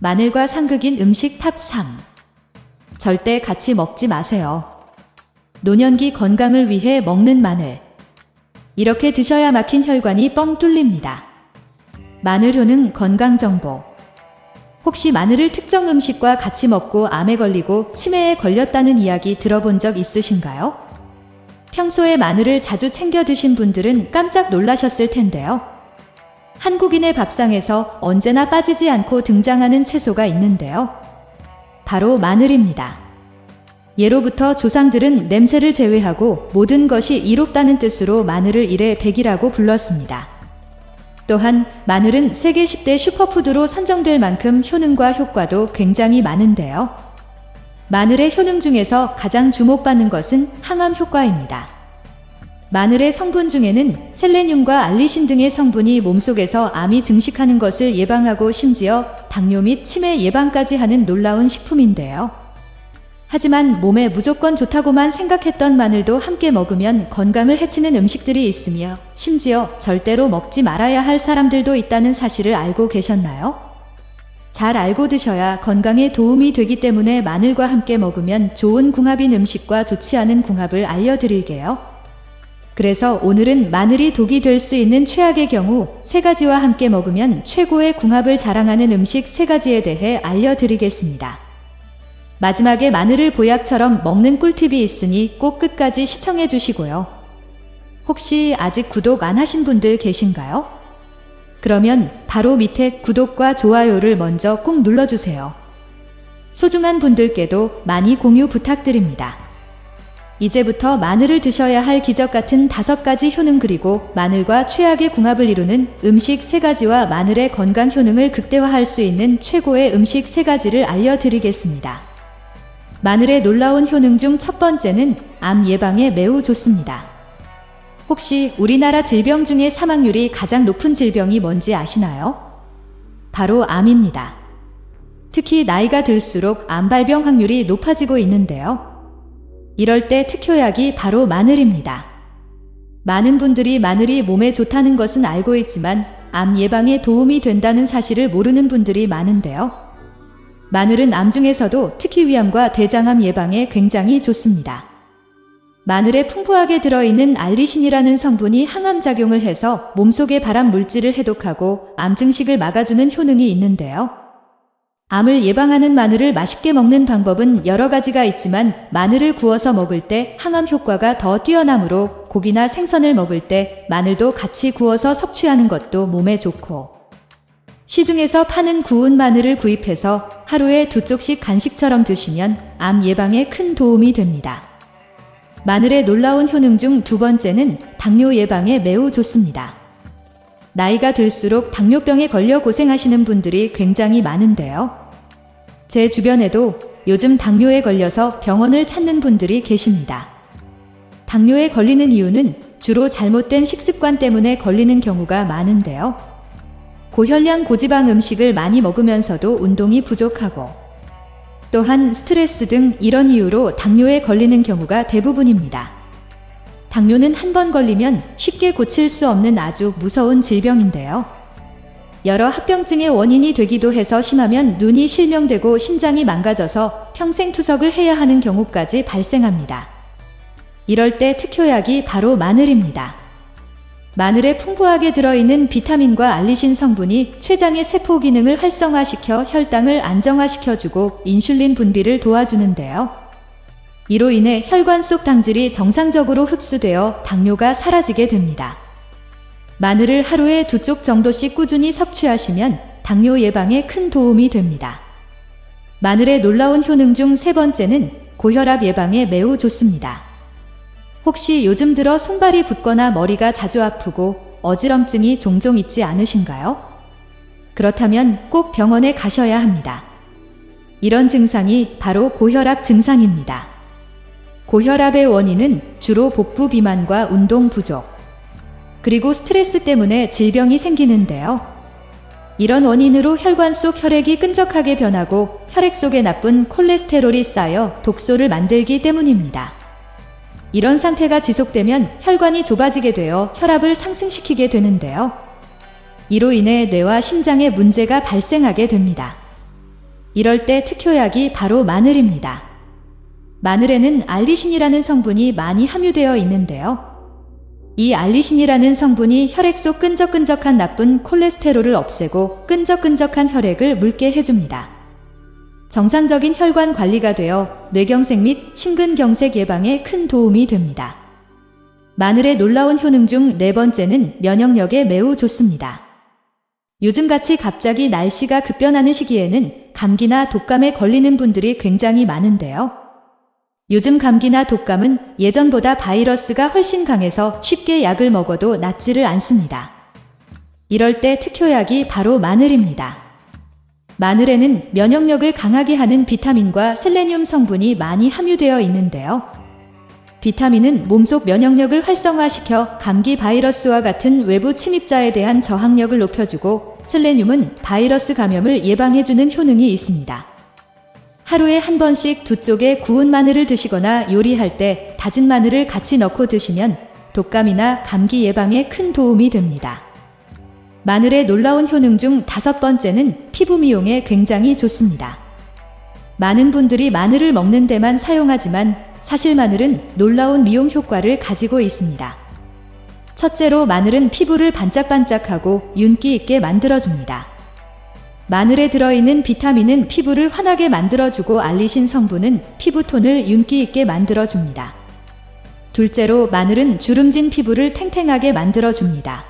마늘과 상극인 음식 탑 3. 절대 같이 먹지 마세요. 노년기 건강을 위해 먹는 마늘. 이렇게 드셔야 막힌 혈관이 뻥 뚫립니다. 마늘 효능 건강정보. 혹시 마늘을 특정 음식과 같이 먹고 암에 걸리고 치매에 걸렸다는 이야기 들어본 적 있으신가요? 평소에 마늘을 자주 챙겨 드신 분들은 깜짝 놀라셨을 텐데요. 한국인의 밥상에서 언제나 빠지지 않고 등장하는 채소가 있는데요. 바로 마늘입니다. 예로부터 조상들은 냄새를 제외하고 모든 것이 이롭다는 뜻으로 마늘을 일에 백이라고 불렀습니다. 또한 마늘은 세계 10대 슈퍼푸드로 선정될 만큼 효능과 효과도 굉장히 많은데요. 마늘의 효능 중에서 가장 주목받는 것은 항암 효과입니다. 마늘의 성분 중에는 셀레늄과 알리신 등의 성분이 몸속에서 암이 증식하는 것을 예방하고 심지어 당뇨 및 치매 예방까지 하는 놀라운 식품인데요. 하지만 몸에 무조건 좋다고만 생각했던 마늘도 함께 먹으면 건강을 해치는 음식들이 있으며 심지어 절대로 먹지 말아야 할 사람들도 있다는 사실을 알고 계셨나요? 잘 알고 드셔야 건강에 도움이 되기 때문에 마늘과 함께 먹으면 좋은 궁합인 음식과 좋지 않은 궁합을 알려드릴게요. 그래서 오늘은 마늘이 독이 될 수 있는 최악의 경우 3가지와 함께 먹으면 최고의 궁합을 자랑하는 음식 3가지에 대해 알려드리겠습니다. 마지막에 마늘을 보약처럼 먹는 꿀팁이 있으니 꼭 끝까지 시청해 주시고요. 혹시 아직 구독 안 하신 분들 계신가요? 그러면 바로 밑에 구독과 좋아요를 먼저 꼭 눌러주세요. 소중한 분들께도 많이 공유 부탁드립니다. 이제부터 마늘을 드셔야 할 기적 같은 5가지 효능 그리고 마늘과 최악의 궁합을 이루는 음식 3가지와 마늘의 건강 효능을 극대화할 수 있는 최고의 음식 3가지를 알려드리겠습니다. 마늘의 놀라운 효능 중 첫 번째는 암 예방에 매우 좋습니다. 혹시 우리나라 질병 중에 사망률이 가장 높은 질병이 뭔지 아시나요? 바로 암입니다. 특히 나이가 들수록 암 발병 확률이 높아지고 있는데요. 이럴 때 특효약이 바로 마늘입니다. 많은 분들이 마늘이 몸에 좋다는 것은 알고 있지만 암 예방에 도움이 된다는 사실을 모르는 분들이 많은데요. 마늘은 암 중에서도 특히 위암과 대장암 예방에 굉장히 좋습니다. 마늘에 풍부하게 들어있는 알리신이라는 성분이 항암작용을 해서 몸속의 발암 물질을 해독하고 암 증식을 막아주는 효능이 있는데요. 암을 예방하는 마늘을 맛있게 먹는 방법은 여러 가지가 있지만 마늘을 구워서 먹을 때 항암 효과가 더 뛰어나므로 고기나 생선을 먹을 때 마늘도 같이 구워서 섭취하는 것도 몸에 좋고 시중에서 파는 구운 마늘을 구입해서 하루에 2쪽씩 간식처럼 드시면 암 예방에 큰 도움이 됩니다. 마늘의 놀라운 효능 중 2번째는 당뇨 예방에 매우 좋습니다. 나이가 들수록 당뇨병에 걸려 고생하시는 분들이 굉장히 많은데요. 제 주변에도 요즘 당뇨에 걸려서 병원을 찾는 분들이 계십니다. 당뇨에 걸리는 이유는 주로 잘못된 식습관 때문에 걸리는 경우가 많은데요. 고혈량 고지방 음식을 많이 먹으면서도 운동이 부족하고 또한 스트레스 등 이런 이유로 당뇨에 걸리는 경우가 대부분입니다. 당뇨는 한 번 걸리면 쉽게 고칠 수 없는 아주 무서운 질병인데요. 여러 합병증의 원인이 되기도 해서 심하면 눈이 실명되고 심장이 망가져서 평생 투석을 해야 하는 경우까지 발생합니다. 이럴 때 특효약이 바로 마늘입니다. 마늘에 풍부하게 들어있는 비타민과 알리신 성분이 췌장의 세포 기능을 활성화시켜 혈당을 안정화시켜주고 인슐린 분비를 도와주는데요. 이로 인해 혈관 속 당질이 정상적으로 흡수되어 당뇨가 사라지게 됩니다. 마늘을 하루에 2쪽 정도씩 꾸준히 섭취하시면 당뇨 예방에 큰 도움이 됩니다. 마늘의 놀라운 효능 중 3번째는 고혈압 예방에 매우 좋습니다. 혹시 요즘 들어 손발이 붓거나 머리가 자주 아프고 어지럼증이 종종 있지 않으신가요? 그렇다면 꼭 병원에 가셔야 합니다. 이런 증상이 바로 고혈압 증상입니다. 고혈압의 원인은 주로 복부 비만과 운동 부족, 그리고 스트레스 때문에 질병이 생기는데요. 이런 원인으로 혈관 속 혈액이 끈적하게 변하고 혈액 속에 나쁜 콜레스테롤이 쌓여 독소를 만들기 때문입니다. 이런 상태가 지속되면 혈관이 좁아지게 되어 혈압을 상승시키게 되는데요. 이로 인해 뇌와 심장에 문제가 발생하게 됩니다. 이럴 때 특효약이 바로 마늘입니다. 마늘에는 알리신이라는 성분이 많이 함유되어 있는데요. 이 알리신이라는 성분이 혈액 속 끈적끈적한 나쁜 콜레스테롤을 없애고 끈적끈적한 혈액을 묽게 해줍니다. 정상적인 혈관 관리가 되어 뇌경색 및 심근경색 예방에 큰 도움이 됩니다. 마늘의 놀라운 효능 중 네 번째는 면역력에 매우 좋습니다. 요즘같이 갑자기 날씨가 급변하는 시기에는 감기나 독감에 걸리는 분들이 굉장히 많은데요. 요즘 감기나 독감은 예전보다 바이러스가 훨씬 강해서 쉽게 약을 먹어도 낫지를 않습니다. 이럴 때 특효약이 바로 마늘입니다. 마늘에는 면역력을 강하게 하는 비타민과 셀레늄 성분이 많이 함유되어 있는데요. 비타민은 몸속 면역력을 활성화시켜 감기 바이러스와 같은 외부 침입자에 대한 저항력을 높여주고, 셀레늄은 바이러스 감염을 예방해주는 효능이 있습니다. 하루에 한 번씩 두 쪽에 구운 마늘을 드시거나 요리할 때 다진 마늘을 같이 넣고 드시면 독감이나 감기 예방에 큰 도움이 됩니다. 마늘의 놀라운 효능 중 다섯 번째는 피부 미용에 굉장히 좋습니다. 많은 분들이 마늘을 먹는 데만 사용하지만 사실 마늘은 놀라운 미용 효과를 가지고 있습니다. 첫째로 마늘은 피부를 반짝반짝하고 윤기 있게 만들어줍니다. 마늘에 들어있는 비타민은 피부를 환하게 만들어주고 알리신 성분은 피부톤을 윤기 있게 만들어줍니다. 둘째로 마늘은 주름진 피부를 탱탱하게 만들어줍니다.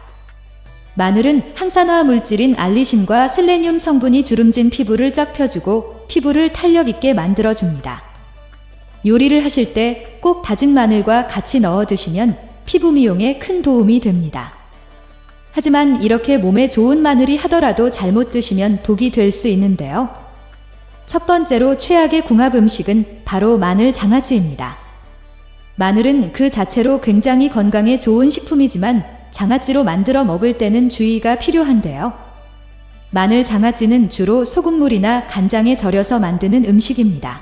마늘은 항산화 물질인 알리신과 셀레늄 성분이 주름진 피부를 쫙 펴주고 피부를 탄력 있게 만들어줍니다. 요리를 하실 때 꼭 다진 마늘과 같이 넣어 드시면 피부 미용에 큰 도움이 됩니다. 하지만 이렇게 몸에 좋은 마늘이 하더라도 잘못 드시면 독이 될 수 있는데요. 첫 번째로 최악의 궁합 음식은 바로 마늘 장아찌입니다. 마늘은 그 자체로 굉장히 건강에 좋은 식품이지만 장아찌로 만들어 먹을 때는 주의가 필요한데요. 마늘 장아찌는 주로 소금물이나 간장에 절여서 만드는 음식입니다.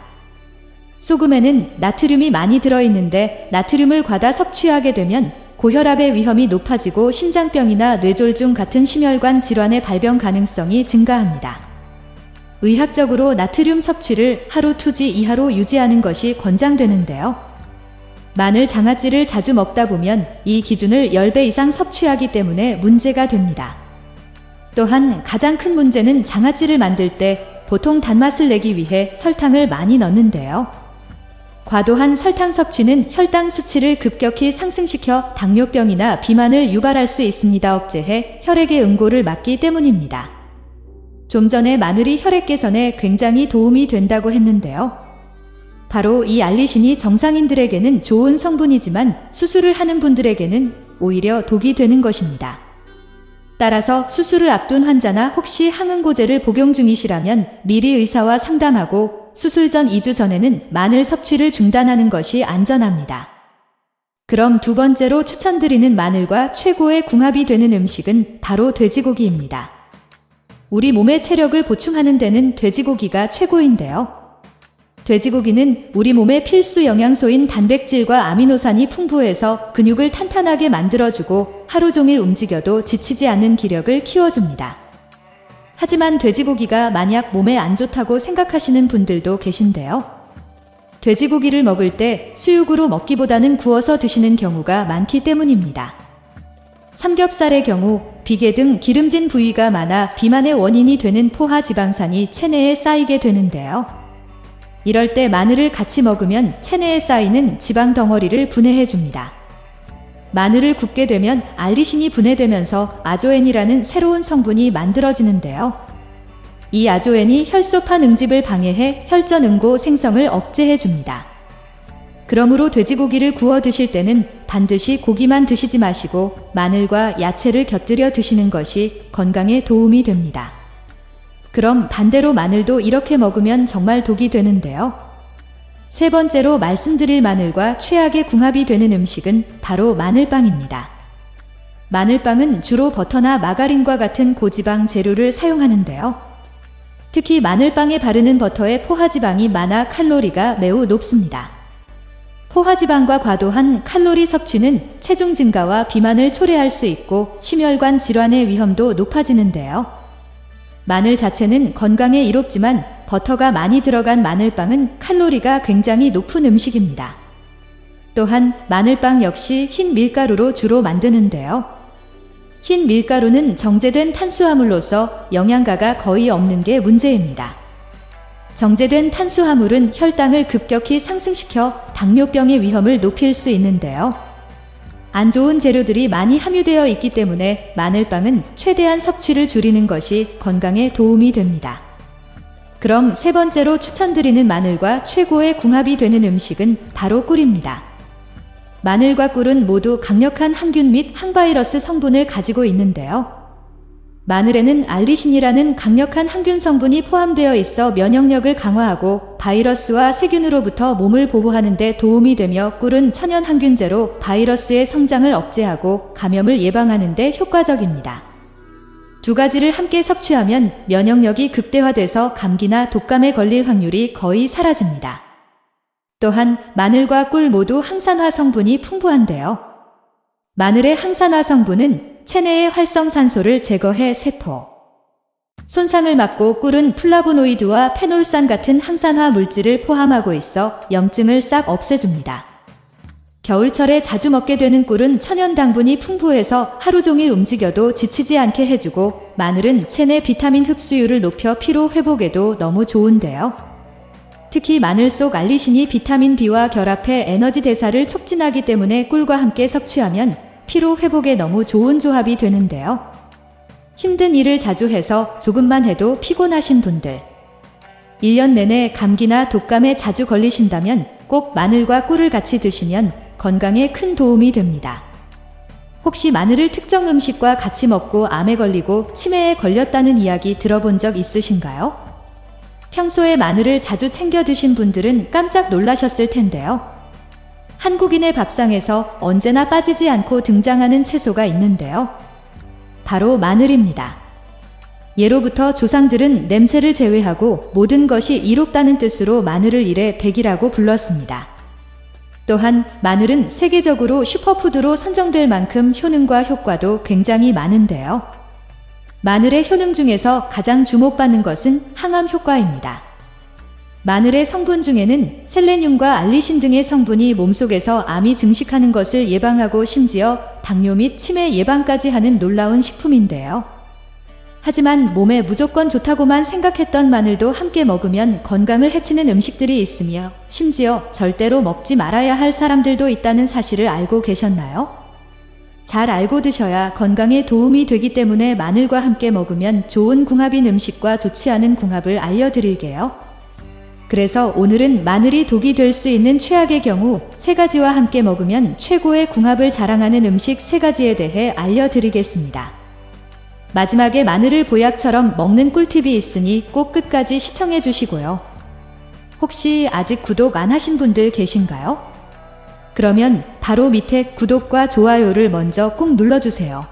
소금에는 나트륨이 많이 들어있는데 나트륨을 과다 섭취하게 되면 고혈압의 위험이 높아지고 심장병이나 뇌졸중 같은 심혈관 질환의 발병 가능성이 증가합니다. 의학적으로 나트륨 섭취를 하루 2지 이하로 유지하는 것이 권장되는데요. 마늘 장아찌를 자주 먹다 보면 이 기준을 10배 이상 섭취하기 때문에 문제가 됩니다. 또한 가장 큰 문제는 장아찌를 만들 때 보통 단맛을 내기 위해 설탕을 많이 넣는데요. 과도한 설탕 섭취는 혈당 수치를 급격히 상승시켜 당뇨병이나 비만을 유발할 수 있습니다. 억제해 혈액의 응고를 막기 때문입니다. 좀 전에 마늘이 혈액 개선에 굉장히 도움이 된다고 했는데요. 바로 이 알리신이 정상인들에게는 좋은 성분이지만 수술을 하는 분들에게는 오히려 독이 되는 것입니다. 따라서 수술을 앞둔 환자나 혹시 항응고제를 복용 중이시라면 미리 의사와 상담하고 수술 전 2주 전에는 마늘 섭취를 중단하는 것이 안전합니다. 그럼 두 번째로 추천드리는 마늘과 최고의 궁합이 되는 음식은 바로 돼지고기입니다. 우리 몸의 체력을 보충하는 데는 돼지고기가 최고인데요. 돼지고기는 우리 몸의 필수 영양소인 단백질과 아미노산이 풍부해서 근육을 탄탄하게 만들어주고 하루 종일 움직여도 지치지 않는 기력을 키워줍니다. 하지만 돼지고기가 만약 몸에 안 좋다고 생각하시는 분들도 계신데요. 돼지고기를 먹을 때 수육으로 먹기보다는 구워서 드시는 경우가 많기 때문입니다. 삼겹살의 경우 비계 등 기름진 부위가 많아 비만의 원인이 되는 포화 지방산이 체내에 쌓이게 되는데요. 이럴 때 마늘을 같이 먹으면 체내에 쌓이는 지방 덩어리를 분해해 줍니다. 마늘을 굽게 되면 알리신이 분해되면서 아조엔이라는 새로운 성분이 만들어지는데요. 이 아조엔이 혈소판 응집을 방해해 혈전 응고 생성을 억제해 줍니다. 그러므로 돼지고기를 구워 드실 때는 반드시 고기만 드시지 마시고 마늘과 야채를 곁들여 드시는 것이 건강에 도움이 됩니다. 그럼 반대로 마늘도 이렇게 먹으면 정말 독이 되는데요. 세 번째로 말씀드릴 마늘과 최악의 궁합이 되는 음식은 바로 마늘빵입니다. 마늘빵은 주로 버터나 마가린과 같은 고지방 재료를 사용하는데요. 특히 마늘빵에 바르는 버터에 포화지방이 많아 칼로리가 매우 높습니다. 포화지방과 과도한 칼로리 섭취는 체중 증가와 비만을 초래할 수 있고 심혈관 질환의 위험도 높아지는데요. 마늘 자체는 건강에 이롭지만 버터가 많이 들어간 마늘빵은 칼로리가 굉장히 높은 음식입니다. 또한 마늘빵 역시 흰 밀가루로 주로 만드는데요. 흰 밀가루는 정제된 탄수화물로서 영양가가 거의 없는 게 문제입니다. 정제된 탄수화물은 혈당을 급격히 상승시켜 당뇨병의 위험을 높일 수 있는데요. 안 좋은 재료들이 많이 함유되어 있기 때문에 마늘빵은 최대한 섭취를 줄이는 것이 건강에 도움이 됩니다. 그럼 세 번째로 추천드리는 마늘과 최고의 궁합이 되는 음식은 바로 꿀입니다. 마늘과 꿀은 모두 강력한 항균 및 항바이러스 성분을 가지고 있는데요. 마늘에는 알리신이라는 강력한 항균 성분이 포함되어 있어 면역력을 강화하고 바이러스와 세균으로부터 몸을 보호하는 데 도움이 되며, 꿀은 천연 항균제로 바이러스의 성장을 억제하고 감염을 예방하는 데 효과적입니다. 두 가지를 함께 섭취하면 면역력이 극대화돼서 감기나 독감에 걸릴 확률이 거의 사라집니다. 또한 마늘과 꿀 모두 항산화 성분이 풍부한데요. 마늘의 항산화 성분은 체내의 활성산소를 제거해 세포 손상을 막고, 꿀은 플라보노이드와 페놀산 같은 항산화 물질을 포함하고 있어 염증을 싹 없애줍니다. 겨울철에 자주 먹게 되는 꿀은 천연 당분이 풍부해서 하루 종일 움직여도 지치지 않게 해주고, 마늘은 체내 비타민 흡수율을 높여 피로 회복에도 너무 좋은데요. 특히 마늘 속 알리신이 비타민 B와 결합해 에너지 대사를 촉진하기 때문에 꿀과 함께 섭취하면 피로 회복에 너무 좋은 조합이 되는데요. 힘든 일을 자주 해서 조금만 해도 피곤하신 분들, 1년 내내 감기나 독감에 자주 걸리신다면 꼭 마늘과 꿀을 같이 드시면 건강에 큰 도움이 됩니다. 혹시 마늘을 특정 음식과 같이 먹고 암에 걸리고 치매에 걸렸다는 이야기 들어본 적 있으신가요? 평소에 마늘을 자주 챙겨 드신 분들은 깜짝 놀라셨을 텐데요. 한국인의 밥상에서 언제나 빠지지 않고 등장하는 채소가 있는데요. 바로 마늘입니다. 예로부터 조상들은 냄새를 제외하고 모든 것이 이롭다는 뜻으로 마늘을 일에 백이라고 불렀습니다. 또한 마늘은 세계적으로 슈퍼푸드로 선정될 만큼 효능과 효과도 굉장히 많은데요. 마늘의 효능 중에서 가장 주목받는 것은 항암 효과입니다. 마늘의 성분 중에는 셀레늄과 알리신 등의 성분이 몸속에서 암이 증식하는 것을 예방하고 심지어 당뇨 및 치매 예방까지 하는 놀라운 식품인데요. 하지만 몸에 무조건 좋다고만 생각했던 마늘도 함께 먹으면 건강을 해치는 음식들이 있으며, 심지어 절대로 먹지 말아야 할 사람들도 있다는 사실을 알고 계셨나요? 잘 알고 드셔야 건강에 도움이 되기 때문에 마늘과 함께 먹으면 좋은 궁합인 음식과 좋지 않은 궁합을 알려드릴게요. 그래서 오늘은 마늘이 독이 될 수 있는 최악의 경우 3가지와 함께 먹으면 최고의 궁합을 자랑하는 음식 3가지에 대해 알려드리겠습니다. 마지막에 마늘을 보약처럼 먹는 꿀팁이 있으니 꼭 끝까지 시청해 주시고요. 혹시 아직 구독 안 하신 분들 계신가요? 그러면 바로 밑에 구독과 좋아요를 먼저 꼭 눌러주세요.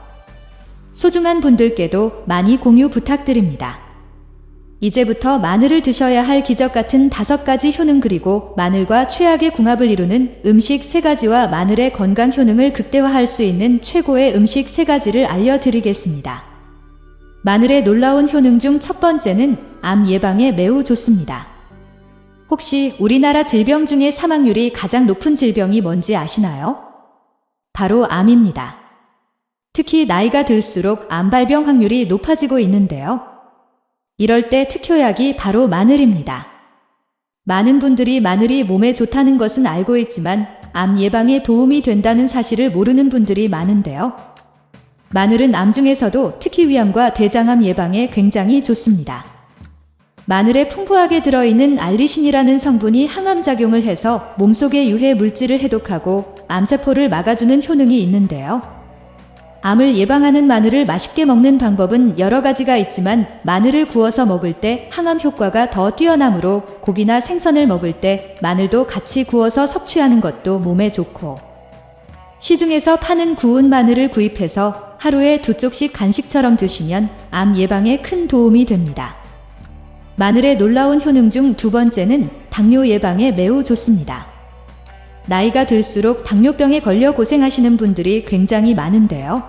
소중한 분들께도 많이 공유 부탁드립니다. 이제부터 마늘을 드셔야 할 기적 같은 5가지 효능, 그리고 마늘과 최악의 궁합을 이루는 음식 3가지와 마늘의 건강 효능을 극대화할 수 있는 최고의 음식 3가지를 알려드리겠습니다. 마늘의 놀라운 효능 중 첫 번째는 암 예방에 매우 좋습니다. 혹시 우리나라 질병 중에 사망률이 가장 높은 질병이 뭔지 아시나요? 바로 암입니다. 특히 나이가 들수록 암 발병 확률이 높아지고 있는데요. 이럴 때 특효약이 바로 마늘입니다. 많은 분들이 마늘이 몸에 좋다는 것은 알고 있지만 암 예방에 도움이 된다는 사실을 모르는 분들이 많은데요. 마늘은 암 중에서도 특히 위암과 대장암 예방에 굉장히 좋습니다. 마늘에 풍부하게 들어있는 알리신이라는 성분이 항암작용을 해서 몸속의 유해 물질을 해독하고 암세포를 막아주는 효능이 있는데요. 암을 예방하는 마늘을 맛있게 먹는 방법은 여러 가지가 있지만, 마늘을 구워서 먹을 때 항암 효과가 더 뛰어나므로 고기나 생선을 먹을 때 마늘도 같이 구워서 섭취하는 것도 몸에 좋고, 시중에서 파는 구운 마늘을 구입해서 하루에 2쪽씩 간식처럼 드시면 암 예방에 큰 도움이 됩니다. 마늘의 놀라운 효능 중 2번째는 당뇨 예방에 매우 좋습니다. 나이가 들수록 당뇨병에 걸려 고생하시는 분들이 굉장히 많은데요.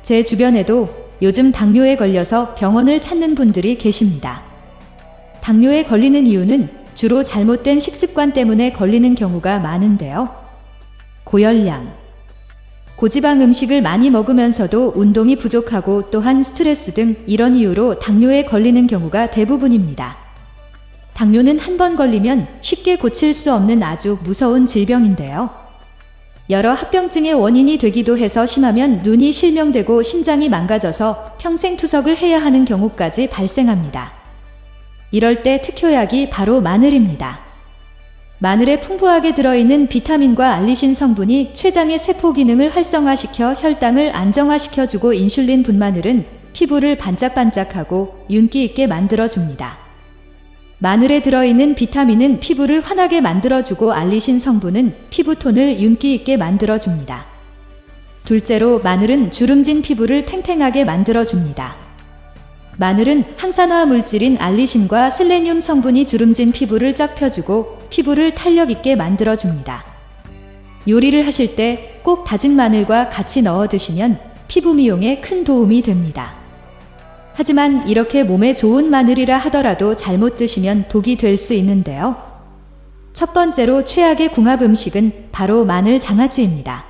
제 주변에도 요즘 당뇨에 걸려서 병원을 찾는 분들이 계십니다. 당뇨에 걸리는 이유는 주로 잘못된 식습관 때문에 걸리는 경우가 많은데요. 고열량. 고지방 음식을 많이 먹으면서도 운동이 부족하고 또한 스트레스 등 이런 이유로 당뇨에 걸리는 경우가 대부분입니다. 당뇨는 한 번 걸리면 쉽게 고칠 수 없는 아주 무서운 질병인데요. 여러 합병증의 원인이 되기도 해서 심하면 눈이 실명되고 심장이 망가져서 평생 투석을 해야 하는 경우까지 발생합니다. 이럴 때 특효약이 바로 마늘입니다. 마늘에 풍부하게 들어있는 비타민과 알리신 성분이 췌장의 세포 기능을 활성화시켜 혈당을 안정화시켜주고 인슐린 분마늘은 피부를 반짝반짝하고 윤기 있게 만들어줍니다. 마늘에 들어있는 비타민은 피부를 환하게 만들어주고 알리신 성분은 피부톤을 윤기 있게 만들어줍니다. 둘째로 마늘은 주름진 피부를 탱탱하게 만들어줍니다. 마늘은 항산화 물질인 알리신과 셀레늄 성분이 주름진 피부를 쫙 펴주고 피부를 탄력 있게 만들어줍니다. 요리를 하실 때 꼭 다진 마늘과 같이 넣어 드시면 피부 미용에 큰 도움이 됩니다. 하지만 이렇게 몸에 좋은 마늘이라 하더라도 잘못 드시면 독이 될 수 있는데요. 첫 번째로 최악의 궁합 음식은 바로 마늘 장아찌입니다.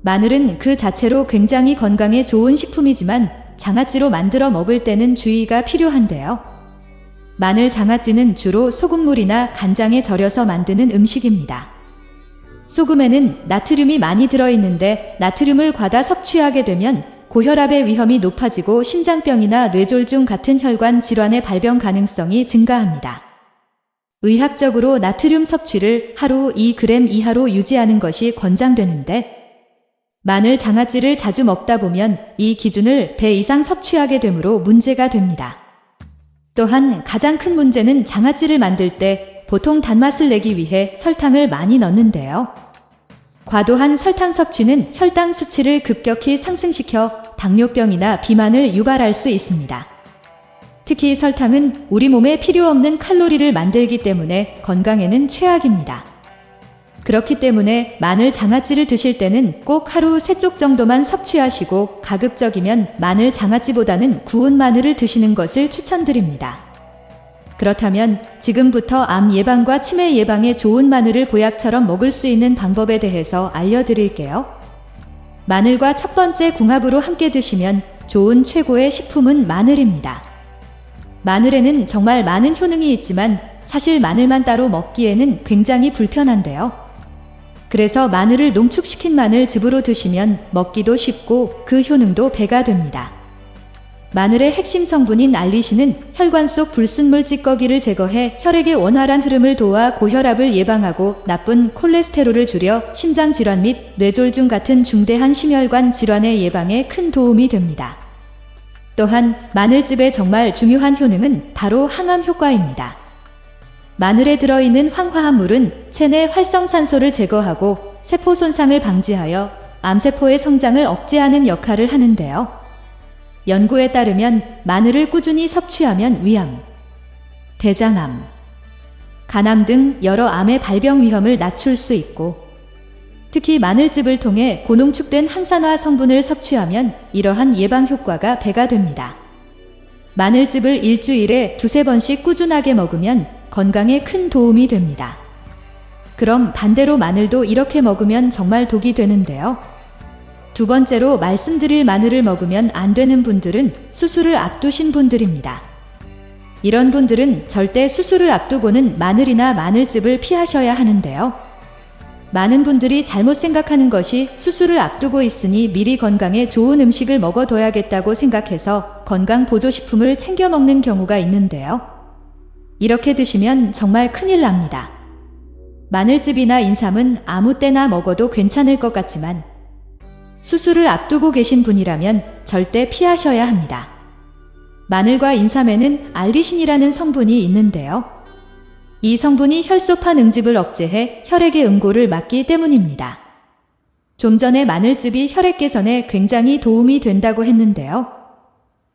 마늘은 그 자체로 굉장히 건강에 좋은 식품이지만 장아찌로 만들어 먹을 때는 주의가 필요한데요. 마늘 장아찌는 주로 소금물이나 간장에 절여서 만드는 음식입니다. 소금에는 나트륨이 많이 들어있는데 나트륨을 과다 섭취하게 되면 고혈압의 위험이 높아지고 심장병이나 뇌졸중 같은 혈관 질환의 발병 가능성이 증가합니다. 의학적으로 나트륨 섭취를 하루 2g 이하로 유지하는 것이 권장되는데 마늘 장아찌를 자주 먹다 보면 이 기준을 배 이상 섭취하게 되므로 문제가 됩니다. 또한 가장 큰 문제는 장아찌를 만들 때 보통 단맛을 내기 위해 설탕을 많이 넣는데요. 과도한 설탕 섭취는 혈당 수치를 급격히 상승시켜 당뇨병이나 비만을 유발할 수 있습니다. 특히 설탕은 우리 몸에 필요 없는 칼로리를 만들기 때문에 건강에는 최악입니다. 그렇기 때문에 마늘 장아찌를 드실 때는 꼭 하루 3쪽 정도만 섭취하시고 가급적이면 마늘 장아찌보다는 구운 마늘을 드시는 것을 추천드립니다. 그렇다면 지금부터 암 예방과 치매 예방에 좋은 마늘을 보약처럼 먹을 수 있는 방법에 대해서 알려드릴게요. 마늘과 첫 번째 궁합으로 함께 드시면 좋은 최고의 식품은 마늘입니다. 마늘에는 정말 많은 효능이 있지만 사실 마늘만 따로 먹기에는 굉장히 불편한데요. 그래서 마늘을 농축시킨 마늘즙으로 드시면 먹기도 쉽고 그 효능도 배가 됩니다. 마늘의 핵심 성분인 알리신은 혈관 속 불순물 찌꺼기를 제거해 혈액의 원활한 흐름을 도와 고혈압을 예방하고 나쁜 콜레스테롤을 줄여 심장질환 및 뇌졸중 같은 중대한 심혈관 질환의 예방에 큰 도움이 됩니다. 또한 마늘즙의 정말 중요한 효능은 바로 항암 효과입니다. 마늘에 들어있는 황화합물은 체내 활성산소를 제거하고 세포 손상을 방지하여 암세포의 성장을 억제하는 역할을 하는데요. 연구에 따르면 마늘을 꾸준히 섭취하면 위암, 대장암, 간암 등 여러 암의 발병 위험을 낮출 수 있고 특히 마늘즙을 통해 고농축된 항산화 성분을 섭취하면 이러한 예방 효과가 배가 됩니다. 마늘즙을 일주일에 2-3번씩 꾸준하게 먹으면 건강에 큰 도움이 됩니다. 그럼 반대로 마늘도 이렇게 먹으면 정말 독이 되는데요. 두 번째로 말씀드릴 마늘을 먹으면 안 되는 분들은 수술을 앞두신 분들입니다. 이런 분들은 절대 수술을 앞두고는 마늘이나 마늘즙을 피하셔야 하는데요. 많은 분들이 잘못 생각하는 것이 수술을 앞두고 있으니 미리 건강에 좋은 음식을 먹어둬야겠다고 생각해서 건강보조식품을 챙겨 먹는 경우가 있는데요. 이렇게 드시면 정말 큰일 납니다. 마늘즙이나 인삼은 아무 때나 먹어도 괜찮을 것 같지만 수술을 앞두고 계신 분이라면 절대 피하셔야 합니다. 마늘과 인삼에는 알리신이라는 성분이 있는데요. 이 성분이 혈소판 응집을 억제해 혈액의 응고를 막기 때문입니다. 좀 전에 마늘즙이 혈액 개선에 굉장히 도움이 된다고 했는데요.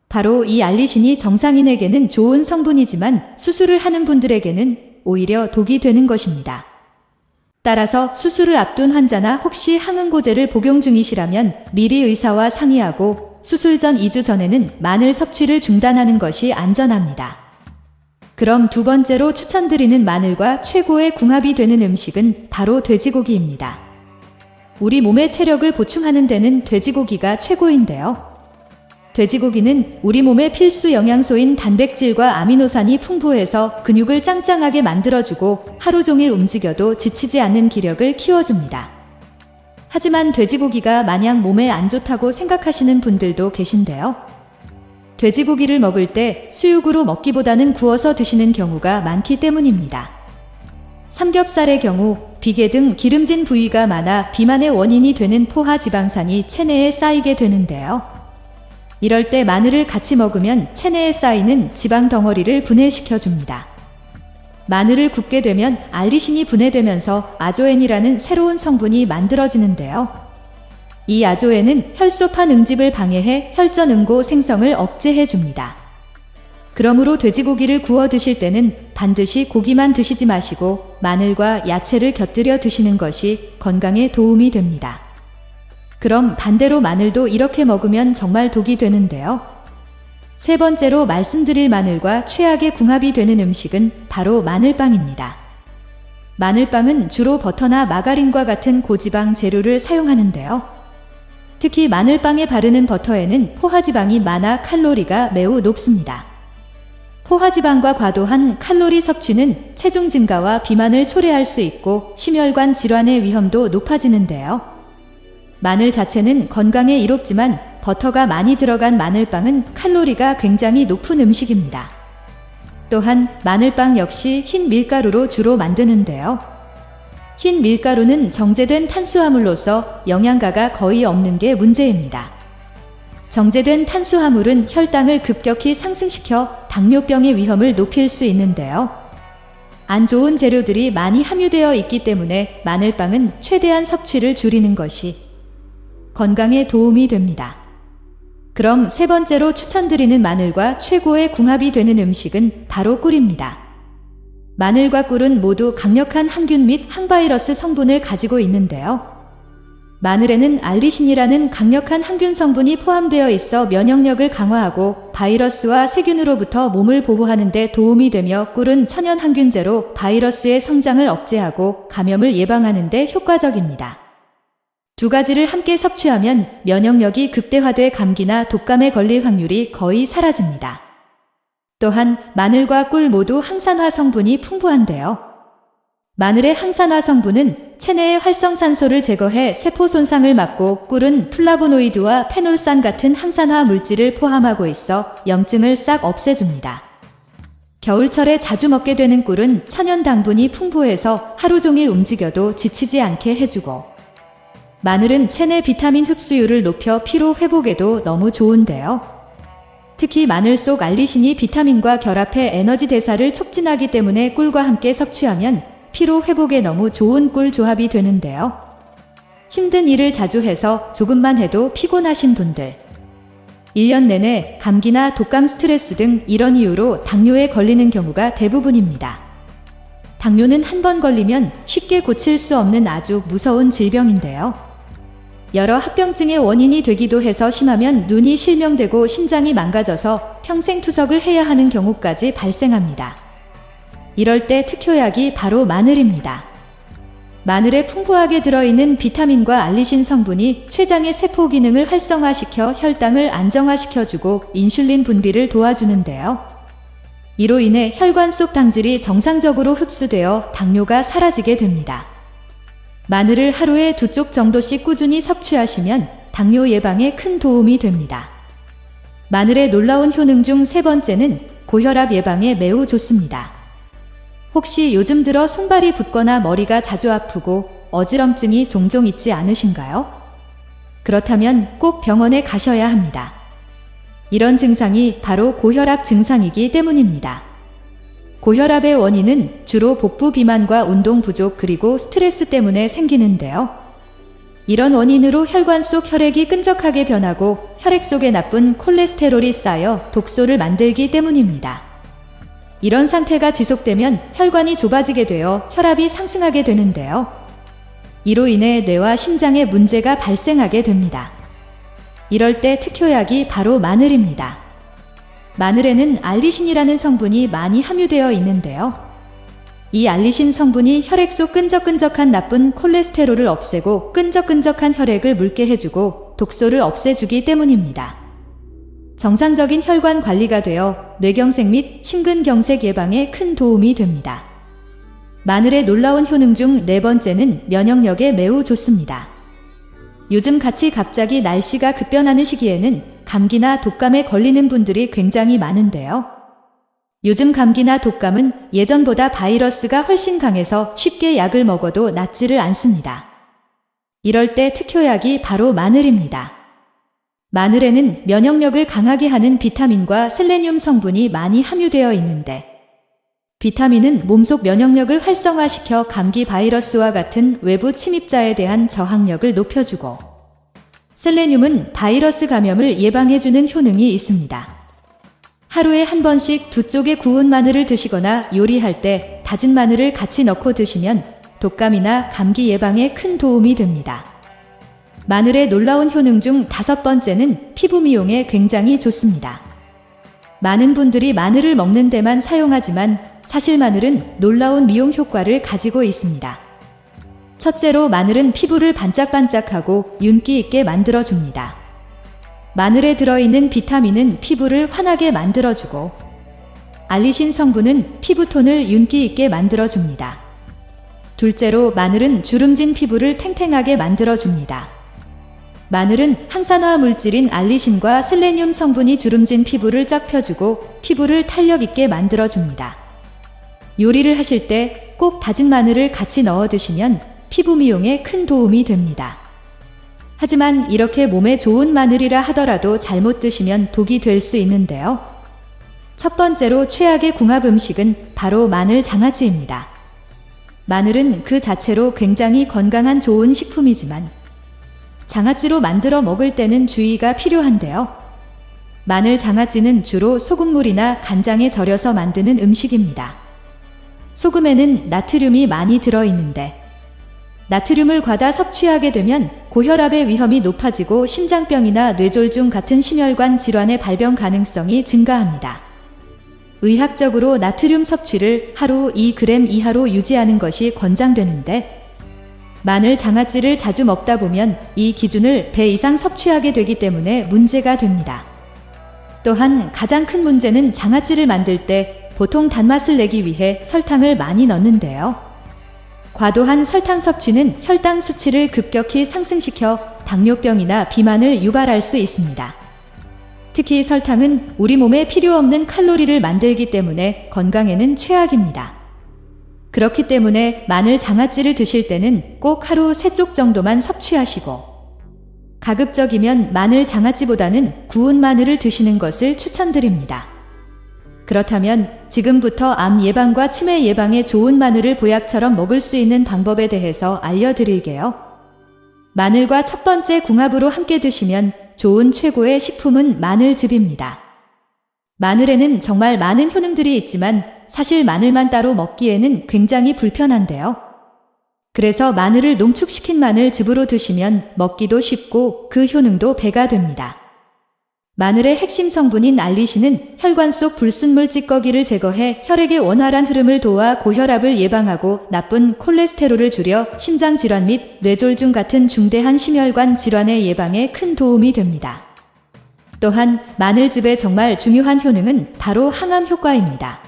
바로 이 알리신이 정상인에게는 좋은 성분이지만 수술을 하는 분들에게는 오히려 독이 되는 것입니다. 따라서 수술을 앞둔 환자나 혹시 항응고제를 복용 중이시라면 미리 의사와 상의하고 수술 전 2주 전에는 마늘 섭취를 중단하는 것이 안전합니다. 그럼 두 번째로 추천드리는 마늘과 최고의 궁합이 되는 음식은 바로 돼지고기입니다. 우리 몸의 체력을 보충하는 데는 돼지고기가 최고인데요. 돼지고기는 우리 몸의 필수 영양소인 단백질과 아미노산이 풍부해서 근육을 짱짱하게 만들어주고 하루 종일 움직여도 지치지 않는 기력을 키워줍니다. 하지만 돼지고기가 마냥 몸에 안 좋다고 생각하시는 분들도 계신데요. 돼지고기를 먹을 때 수육으로 먹기보다는 구워서 드시는 경우가 많기 때문입니다. 삼겹살의 경우 비계 등 기름진 부위가 많아 비만의 원인이 되는 포화 지방산이 체내에 쌓이게 되는데요. 이럴 때 마늘을 같이 먹으면 체내에 쌓이는 지방 덩어리를 분해시켜줍니다. 마늘을 굽게 되면 알리신이 분해되면서 아조엔이라는 새로운 성분이 만들어지는데요. 이 아조엔은 혈소판 응집을 방해해 혈전 응고 생성을 억제해줍니다. 그러므로 돼지고기를 구워 드실 때는 반드시 고기만 드시지 마시고 마늘과 야채를 곁들여 드시는 것이 건강에 도움이 됩니다. 그럼 반대로 마늘도 이렇게 먹으면 정말 독이 되는데요. 세 번째로 말씀드릴 마늘과 최악의 궁합이 되는 음식은 바로 마늘빵입니다. 마늘빵은 주로 버터나 마가린과 같은 고지방 재료를 사용하는데요. 특히 마늘빵에 바르는 버터에는 포화지방이 많아 칼로리가 매우 높습니다. 포화지방과 과도한 칼로리 섭취는 체중 증가와 비만을 초래할 수 있고 심혈관 질환의 위험도 높아지는데요. 마늘 자체는 건강에 이롭지만 버터가 많이 들어간 마늘빵은 칼로리가 굉장히 높은 음식입니다. 또한 마늘빵 역시 흰 밀가루로 주로 만드는데요. 흰 밀가루는 정제된 탄수화물로서 영양가가 거의 없는 게 문제입니다. 정제된 탄수화물은 혈당을 급격히 상승시켜 당뇨병의 위험을 높일 수 있는데요. 안 좋은 재료들이 많이 함유되어 있기 때문에 마늘빵은 최대한 섭취를 줄이는 것이 건강에 도움이 됩니다. 그럼 세 번째로 추천드리는 마늘과 최고의 궁합이 되는 음식은 바로 꿀입니다. 마늘과 꿀은 모두 강력한 항균 및 항바이러스 성분을 가지고 있는데요. 마늘에는 알리신이라는 강력한 항균 성분이 포함되어 있어 면역력을 강화하고 바이러스와 세균으로부터 몸을 보호하는 데 도움이 되며 꿀은 천연 항균제로 바이러스의 성장을 억제하고 감염을 예방하는 데 효과적입니다. 두 가지를 함께 섭취하면 면역력이 극대화돼 감기나 독감에 걸릴 확률이 거의 사라집니다. 또한 마늘과 꿀 모두 항산화 성분이 풍부한데요. 마늘의 항산화 성분은 체내의 활성산소를 제거해 세포 손상을 막고 꿀은 플라보노이드와 페놀산 같은 항산화 물질을 포함하고 있어 염증을 싹 없애줍니다. 겨울철에 자주 먹게 되는 꿀은 천연 당분이 풍부해서 하루 종일 움직여도 지치지 않게 해주고 마늘은 체내 비타민 흡수율을 높여 피로 회복에도 너무 좋은데요. 특히 마늘 속 알리신이 비타민과 결합해 에너지 대사를 촉진하기 때문에 꿀과 함께 섭취하면 피로 회복에 너무 좋은 꿀 조합이 되는데요. 힘든 일을 자주 해서 조금만 해도 피곤하신 분들, 1년 내내 감기나 독감 스트레스 등 이런 이유로 당뇨에 걸리는 경우가 대부분입니다. 당뇨는 한 번 걸리면 쉽게 고칠 수 없는 아주 무서운 질병인데요. 여러 합병증의 원인이 되기도 해서 심하면 눈이 실명되고 심장이 망가져서 평생 투석을 해야 하는 경우까지 발생합니다. 이럴 때 특효약이 바로 마늘입니다. 마늘에 풍부하게 들어있는 비타민과 알리신 성분이 췌장의 세포 기능을 활성화시켜 혈당을 안정화시켜주고 인슐린 분비를 도와주는데요. 이로 인해 혈관 속 당질이 정상적으로 흡수되어 당뇨가 사라지게 됩니다. 마늘을 하루에 2쪽 정도씩 꾸준히 섭취하시면 당뇨 예방에 큰 도움이 됩니다. 마늘의 놀라운 효능 중 세 번째는 고혈압 예방에 매우 좋습니다. 혹시 요즘 들어 손발이 붓거나 머리가 자주 아프고 어지럼증이 종종 있지 않으신가요? 그렇다면 꼭 병원에 가셔야 합니다. 이런 증상이 바로 고혈압 증상이기 때문입니다. 고혈압의 원인은 주로 복부 비만과 운동 부족 그리고 스트레스 때문에 생기는데요. 이런 원인으로 혈관 속 혈액이 끈적하게 변하고 혈액 속에 나쁜 콜레스테롤이 쌓여 독소를 만들기 때문입니다. 이런 상태가 지속되면 혈관이 좁아지게 되어 혈압이 상승하게 되는데요. 이로 인해 뇌와 심장에 문제가 발생하게 됩니다. 이럴 때 특효약이 바로 마늘입니다. 마늘에는 알리신이라는 성분이 많이 함유되어 있는데요. 이 알리신 성분이 혈액 속 끈적끈적한 나쁜 콜레스테롤을 없애고 끈적끈적한 혈액을 묽게 해주고 독소를 없애주기 때문입니다. 정상적인 혈관 관리가 되어 뇌경색 및 심근경색 예방에 큰 도움이 됩니다. 마늘의 놀라운 효능 중 네 번째는 면역력에 매우 좋습니다. 요즘 같이 갑자기 날씨가 급변하는 시기에는 감기나 독감에 걸리는 분들이 굉장히 많은데요. 요즘 감기나 독감은 예전보다 바이러스가 훨씬 강해서 쉽게 약을 먹어도 낫지를 않습니다. 이럴 때 특효약이 바로 마늘입니다. 마늘에는 면역력을 강하게 하는 비타민과 셀레늄 성분이 많이 함유되어 있는데, 비타민은 몸속 면역력을 활성화시켜 감기 바이러스와 같은 외부 침입자에 대한 저항력을 높여주고, 셀레늄은 바이러스 감염을 예방해주는 효능이 있습니다. 하루에 한 번씩 두 쪽의 구운 마늘을 드시거나 요리할 때 다진 마늘을 같이 넣고 드시면 독감이나 감기 예방에 큰 도움이 됩니다. 마늘의 놀라운 효능 중 다섯 번째는 피부 미용에 굉장히 좋습니다. 많은 분들이 마늘을 먹는 데만 사용하지만 사실 마늘은 놀라운 미용 효과를 가지고 있습니다. 첫째로 마늘은 피부를 반짝반짝하고 윤기 있게 만들어줍니다. 마늘에 들어있는 비타민은 피부를 환하게 만들어주고, 알리신 성분은 피부톤을 윤기 있게 만들어줍니다. 둘째로 마늘은 주름진 피부를 탱탱하게 만들어줍니다. 마늘은 항산화 물질인 알리신과 셀레늄 성분이 주름진 피부를 쫙 펴주고 피부를 탄력 있게 만들어줍니다. 요리를 하실 때 꼭 다진 마늘을 같이 넣어 드시면 피부 미용에 큰 도움이 됩니다. 하지만 이렇게 몸에 좋은 마늘이라 하더라도 잘못 드시면 독이 될 수 있는데요. 첫 번째로 최악의 궁합 음식은 바로 마늘 장아찌입니다. 마늘은 그 자체로 굉장히 건강한 좋은 식품이지만 장아찌로 만들어 먹을 때는 주의가 필요한데요. 마늘 장아찌는 주로 소금물이나 간장에 절여서 만드는 음식입니다. 소금에는 나트륨이 많이 들어있는데, 나트륨을 과다 섭취하게 되면 고혈압의 위험이 높아지고 심장병이나 뇌졸중 같은 심혈관 질환의 발병 가능성이 증가합니다. 의학적으로 나트륨 섭취를 하루 2g 이하로 유지하는 것이 권장되는데, 마늘 장아찌를 자주 먹다 보면 이 기준을 배 이상 섭취하게 되기 때문에 문제가 됩니다. 또한 가장 큰 문제는 장아찌를 만들 때 보통 단맛을 내기 위해 설탕을 많이 넣는데요. 과도한 설탕 섭취는 혈당 수치를 급격히 상승시켜 당뇨병이나 비만을 유발할 수 있습니다. 특히 설탕은 우리 몸에 필요 없는 칼로리를 만들기 때문에 건강에는 최악입니다. 그렇기 때문에 마늘 장아찌를 드실 때는 꼭 하루 3쪽 정도만 섭취하시고, 가급적이면 마늘 장아찌보다는 구운 마늘을 드시는 것을 추천드립니다. 그렇다면 지금부터 암 예방과 치매 예방에 좋은 마늘을 보약처럼 먹을 수 있는 방법에 대해서 알려드릴게요. 마늘과 첫 번째 궁합으로 함께 드시면 좋은 최고의 식품은 마늘즙입니다. 마늘에는 정말 많은 효능들이 있지만 사실 마늘만 따로 먹기에는 굉장히 불편한데요. 그래서 마늘을 농축시킨 마늘즙으로 드시면 먹기도 쉽고 그 효능도 배가 됩니다. 마늘의 핵심 성분인 알리신은 혈관 속 불순물 찌꺼기를 제거해 혈액의 원활한 흐름을 도와 고혈압을 예방하고 나쁜 콜레스테롤을 줄여 심장질환 및 뇌졸중 같은 중대한 심혈관 질환의 예방에 큰 도움이 됩니다. 또한 마늘즙의 정말 중요한 효능은 바로 항암 효과입니다.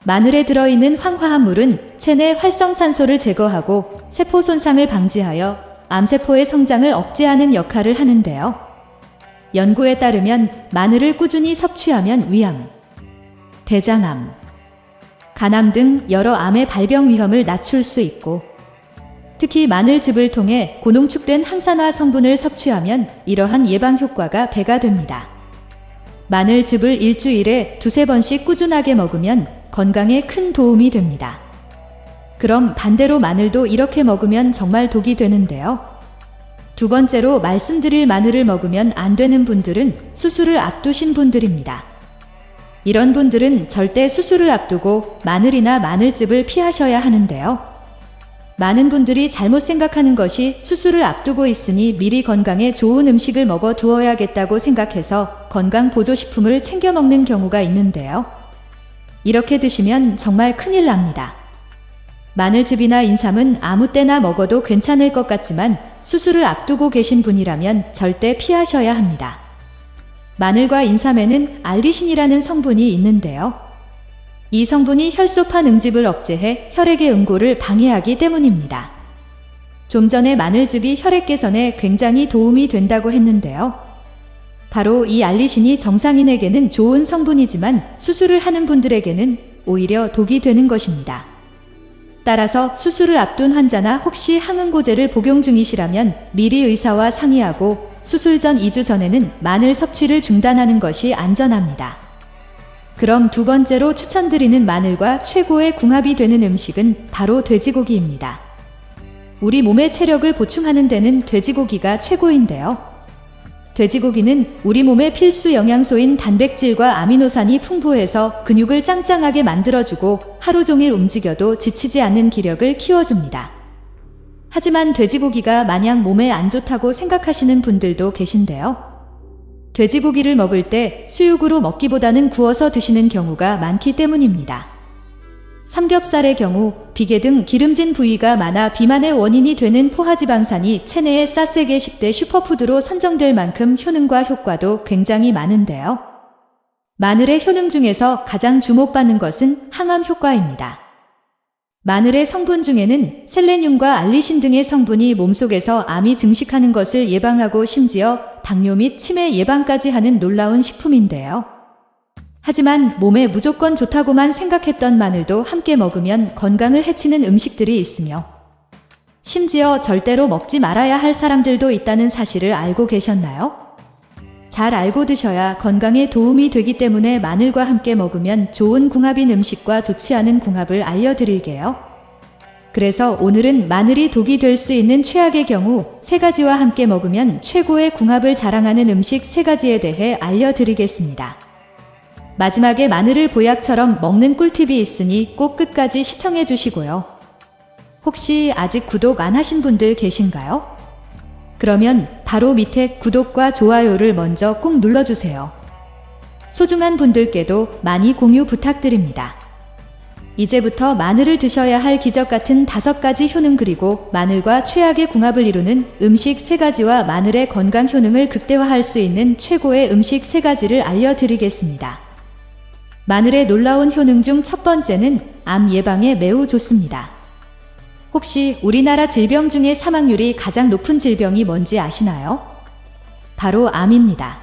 마늘에 들어있는 황화합물은 체내 활성산소를 제거하고 세포 손상을 방지하여 암세포의 성장을 억제하는 역할을 하는데요. 연구에 따르면 마늘을 꾸준히 섭취하면 위암, 대장암, 간암 등 여러 암의 발병 위험을 낮출 수 있고, 특히 마늘즙을 통해 고농축된 항산화 성분을 섭취하면 이러한 예방 효과가 배가 됩니다. 마늘즙을 일주일에 2-3번씩 꾸준하게 먹으면 건강에 큰 도움이 됩니다. 그럼 반대로 마늘도 이렇게 먹으면 정말 독이 되는데요. 두 번째로 말씀드릴 마늘을 먹으면 안 되는 분들은 수술을 앞두신 분들입니다. 이런 분들은 절대 수술을 앞두고 마늘이나 마늘즙을 피하셔야 하는데요. 많은 분들이 잘못 생각하는 것이 수술을 앞두고 있으니 미리 건강에 좋은 음식을 먹어 두어야겠다고 생각해서 건강 보조식품을 챙겨 먹는 경우가 있는데요. 이렇게 드시면 정말 큰일 납니다. 마늘즙이나 인삼은 아무 때나 먹어도 괜찮을 것 같지만 수술을 앞두고 계신 분이라면 절대 피하셔야 합니다. 마늘과 인삼에는 알리신이라는 성분이 있는데요. 이 성분이 혈소판 응집을 억제해 혈액의 응고를 방해하기 때문입니다. 좀 전에 마늘즙이 혈액 개선에 굉장히 도움이 된다고 했는데요. 바로 이 알리신이 정상인에게는 좋은 성분이지만 수술을 하는 분들에게는 오히려 독이 되는 것입니다. 따라서 수술을 앞둔 환자나 혹시 항응고제를 복용 중이시라면 미리 의사와 상의하고 수술 전 2주 전에는 마늘 섭취를 중단하는 것이 안전합니다. 그럼 두 번째로 추천드리는 마늘과 최고의 궁합이 되는 음식은 바로 돼지고기입니다. 우리 몸의 체력을 보충하는 데는 돼지고기가 최고인데요. 돼지고기는 우리 몸의 필수 영양소인 단백질과 아미노산이 풍부해서 근육을 짱짱하게 만들어주고 하루 종일 움직여도 지치지 않는 기력을 키워줍니다. 하지만 돼지고기가 마냥 몸에 안 좋다고 생각하시는 분들도 계신데요. 돼지고기를 먹을 때 수육으로 먹기보다는 구워서 드시는 경우가 많기 때문입니다. 삼겹살의 경우 비계 등 기름진 부위가 많아 비만의 원인이 되는 포화지방산이 체내에 싹세게 10대 슈퍼푸드로 선정될 만큼 효능과 효과도 굉장히 많은데요. 마늘의 효능 중에서 가장 주목받는 것은 항암 효과입니다. 마늘의 성분 중에는 셀레늄과 알리신 등의 성분이 몸속에서 암이 증식하는 것을 예방하고 심지어 당뇨 및 치매 예방까지 하는 놀라운 식품인데요. 하지만 몸에 무조건 좋다고만 생각했던 마늘도 함께 먹으면 건강을 해치는 음식들이 있으며 심지어 절대로 먹지 말아야 할 사람들도 있다는 사실을 알고 계셨나요? 잘 알고 드셔야 건강에 도움이 되기 때문에 마늘과 함께 먹으면 좋은 궁합인 음식과 좋지 않은 궁합을 알려드릴게요. 그래서 오늘은 마늘이 독이 될 수 있는 최악의 경우 3가지와 함께 먹으면 최고의 궁합을 자랑하는 음식 3가지에 대해 알려드리겠습니다. 마지막에 마늘을 보약처럼 먹는 꿀팁이 있으니 꼭 끝까지 시청해 주시고요. 혹시 아직 구독 안 하신 분들 계신가요? 그러면 바로 밑에 구독과 좋아요를 먼저 꼭 눌러주세요. 소중한 분들께도 많이 공유 부탁드립니다. 이제부터 마늘을 드셔야 할 기적 같은 5가지 효능 그리고 마늘과 최악의 궁합을 이루는 음식 3가지와 마늘의 건강 효능을 극대화할 수 있는 최고의 음식 3가지를 알려드리겠습니다. 마늘의 놀라운 효능 중 첫 번째는 암 예방에 매우 좋습니다. 혹시 우리나라 질병 중에 사망률이 가장 높은 질병이 뭔지 아시나요? 바로 암입니다.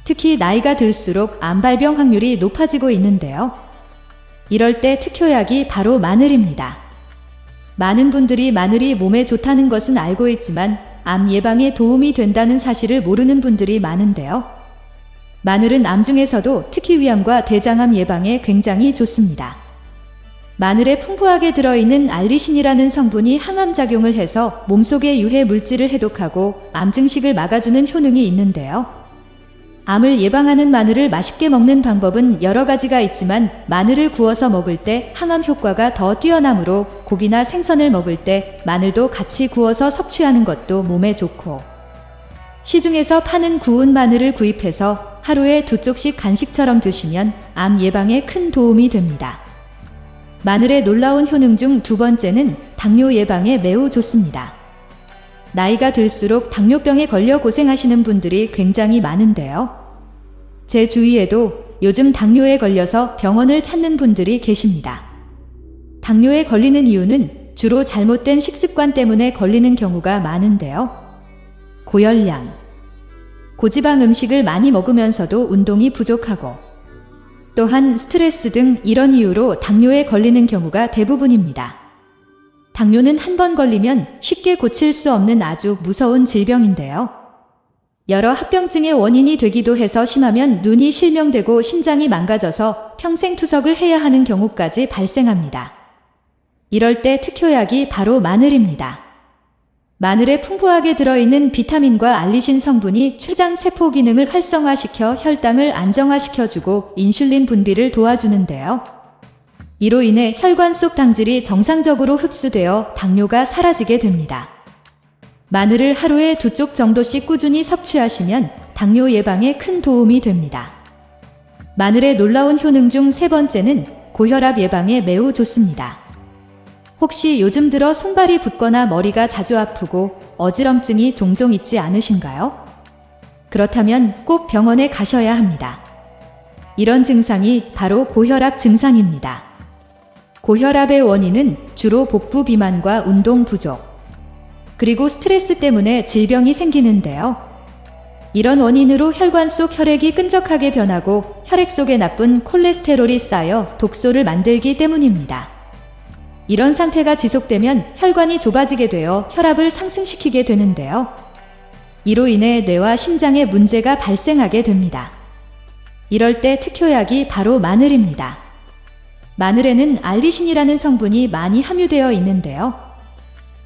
특히 나이가 들수록 암 발병 확률이 높아지고 있는데요. 이럴 때 특효약이 바로 마늘입니다. 많은 분들이 마늘이 몸에 좋다는 것은 알고 있지만 암 예방에 도움이 된다는 사실을 모르는 분들이 많은데요. 마늘은 암 중에서도 특히 위암과 대장암 예방에 굉장히 좋습니다. 마늘에 풍부하게 들어있는 알리신이라는 성분이 항암작용을 해서 몸속의 유해 물질을 해독하고 암 증식을 막아주는 효능이 있는데요. 암을 예방하는 마늘을 맛있게 먹는 방법은 여러 가지가 있지만 마늘을 구워서 먹을 때 항암 효과가 더 뛰어나므로 고기나 생선을 먹을 때 마늘도 같이 구워서 섭취하는 것도 몸에 좋고 시중에서 파는 구운 마늘을 구입해서 하루에 2쪽씩 간식처럼 드시면 암 예방에 큰 도움이 됩니다. 마늘의 놀라운 효능 중 2번째는 당뇨 예방에 매우 좋습니다. 나이가 들수록 당뇨병에 걸려 고생하시는 분들이 굉장히 많은데요. 제 주위에도 요즘 당뇨에 걸려서 병원을 찾는 분들이 계십니다. 당뇨에 걸리는 이유는 주로 잘못된 식습관 때문에 걸리는 경우가 많은데요. 고열량, 고지방 음식을 많이 먹으면서도 운동이 부족하고 또한 스트레스 등 이런 이유로 당뇨에 걸리는 경우가 대부분입니다. 당뇨는 한 번 걸리면 쉽게 고칠 수 없는 아주 무서운 질병인데요. 여러 합병증의 원인이 되기도 해서 심하면 눈이 실명되고 심장이 망가져서 평생 투석을 해야 하는 경우까지 발생합니다. 이럴 때 특효약이 바로 마늘입니다. 마늘에 풍부하게 들어있는 비타민과 알리신 성분이 췌장 세포 기능을 활성화시켜 혈당을 안정화시켜주고 인슐린 분비를 도와주는데요. 이로 인해 혈관 속 당질이 정상적으로 흡수되어 당뇨가 사라지게 됩니다. 마늘을 하루에 2쪽 정도씩 꾸준히 섭취하시면 당뇨 예방에 큰 도움이 됩니다. 마늘의 놀라운 효능 중 3번째는 고혈압 예방에 매우 좋습니다. 혹시 요즘 들어 손발이 붓거나 머리가 자주 아프고 어지럼증이 종종 있지 않으신가요? 그렇다면 꼭 병원에 가셔야 합니다. 이런 증상이 바로 고혈압 증상입니다. 고혈압의 원인은 주로 복부 비만과 운동 부족, 그리고 스트레스 때문에 질병이 생기는데요. 이런 원인으로 혈관 속 혈액이 끈적하게 변하고 혈액 속에 나쁜 콜레스테롤이 쌓여 독소를 만들기 때문입니다. 이런 상태가 지속되면 혈관이 좁아지게 되어 혈압을 상승시키게 되는데요. 이로 인해 뇌와 심장에 문제가 발생하게 됩니다. 이럴 때 특효약이 바로 마늘입니다. 마늘에는 알리신이라는 성분이 많이 함유되어 있는데요.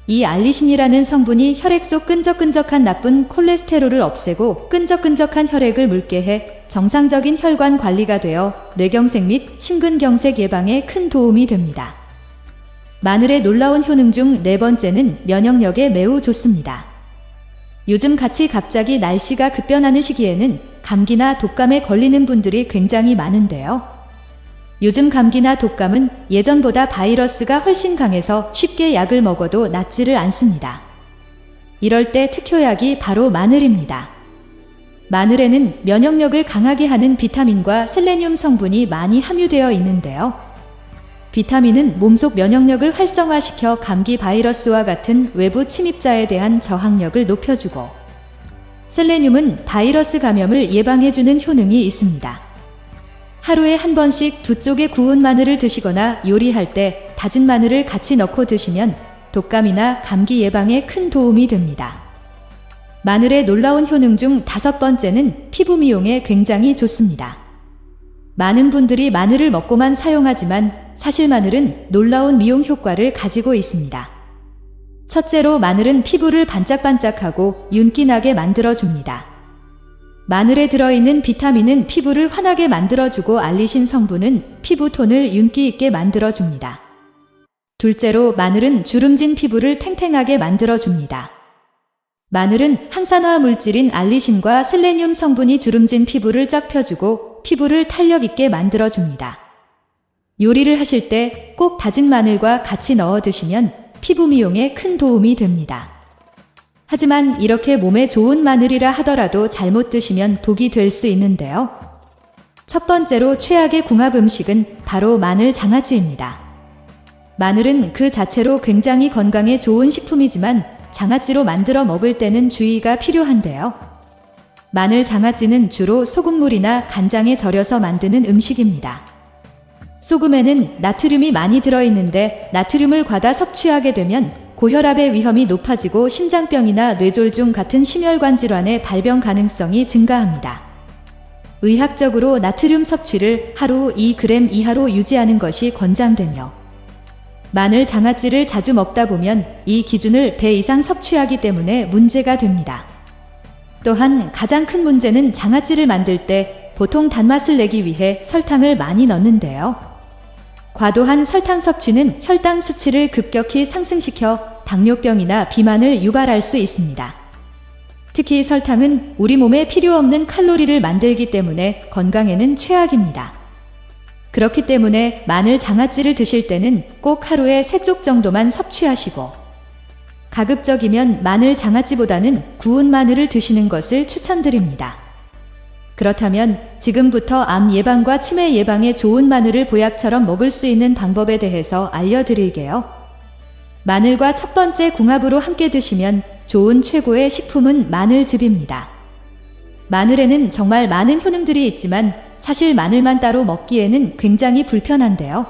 이 알리신이라는 성분이 혈액 속 끈적끈적한 나쁜 콜레스테롤을 없애고 끈적끈적한 혈액을 묽게 해 정상적인 혈관 관리가 되어 뇌경색 및 심근경색 예방에 큰 도움이 됩니다. 마늘의 놀라운 효능 중 4번째는 면역력에 매우 좋습니다. 요즘 같이 갑자기 날씨가 급변하는 시기에는 감기나 독감에 걸리는 분들이 굉장히 많은데요. 요즘 감기나 독감은 예전보다 바이러스가 훨씬 강해서 쉽게 약을 먹어도 낫지를 않습니다. 이럴 때 특효약이 바로 마늘입니다. 마늘에는 면역력을 강하게 하는 비타민과 셀레늄 성분이 많이 함유되어 있는데요. 비타민은 몸속 면역력을 활성화시켜 감기 바이러스와 같은 외부 침입자에 대한 저항력을 높여주고, 셀레늄은 바이러스 감염을 예방해주는 효능이 있습니다. 하루에 한 번씩 2쪽의 구운 마늘을 드시거나 요리할 때 다진 마늘을 같이 넣고 드시면 독감이나 감기 예방에 큰 도움이 됩니다. 마늘의 놀라운 효능 중 5번째는 피부 미용에 굉장히 좋습니다. 많은 분들이 마늘을 먹고만 사용하지만 사실 마늘은 놀라운 미용 효과를 가지고 있습니다. 첫째로 마늘은 피부를 반짝반짝하고 윤기나게 만들어줍니다. 마늘에 들어있는 비타민은 피부를 환하게 만들어주고 알리신 성분은 피부톤을 윤기 있게 만들어줍니다. 둘째로 마늘은 주름진 피부를 탱탱하게 만들어줍니다. 마늘은 항산화 물질인 알리신과 셀레늄 성분이 주름진 피부를 쫙 펴주고 피부를 탄력 있게 만들어줍니다. 요리를 하실 때 꼭 다진 마늘과 같이 넣어 드시면 피부 미용에 큰 도움이 됩니다. 하지만 이렇게 몸에 좋은 마늘이라 하더라도 잘못 드시면 독이 될 수 있는데요. 첫 번째로 최악의 궁합 음식은 바로 마늘 장아찌입니다. 마늘은 그 자체로 굉장히 건강에 좋은 식품이지만 장아찌로 만들어 먹을 때는 주의가 필요한데요. 마늘 장아찌는 주로 소금물이나 간장에 절여서 만드는 음식입니다. 소금에는 나트륨이 많이 들어있는데 나트륨을 과다 섭취하게 되면 고혈압의 위험이 높아지고 심장병이나 뇌졸중 같은 심혈관 질환의 발병 가능성이 증가합니다. 의학적으로 나트륨 섭취를 하루 2g 이하로 유지하는 것이 권장되며, 마늘 장아찌를 자주 먹다 보면 이 기준을 배 이상 섭취하기 때문에 문제가 됩니다. 또한 가장 큰 문제는 장아찌를 만들 때 보통 단맛을 내기 위해 설탕을 많이 넣는데요. 과도한 설탕 섭취는 혈당 수치를 급격히 상승시켜 당뇨병이나 비만을 유발할 수 있습니다. 특히 설탕은 우리 몸에 필요 없는 칼로리를 만들기 때문에 건강에는 최악입니다. 그렇기 때문에 마늘 장아찌를 드실 때는 꼭 하루에 3쪽 정도만 섭취하시고, 가급적이면 마늘 장아찌보다는 구운 마늘을 드시는 것을 추천드립니다. 그렇다면 지금부터 암 예방과 치매 예방에 좋은 마늘을 보약처럼 먹을 수 있는 방법에 대해서 알려드릴게요. 마늘과 첫 번째 궁합으로 함께 드시면 좋은 최고의 식품은 마늘즙입니다. 마늘에는 정말 많은 효능들이 있지만 사실 마늘만 따로 먹기에는 굉장히 불편한데요.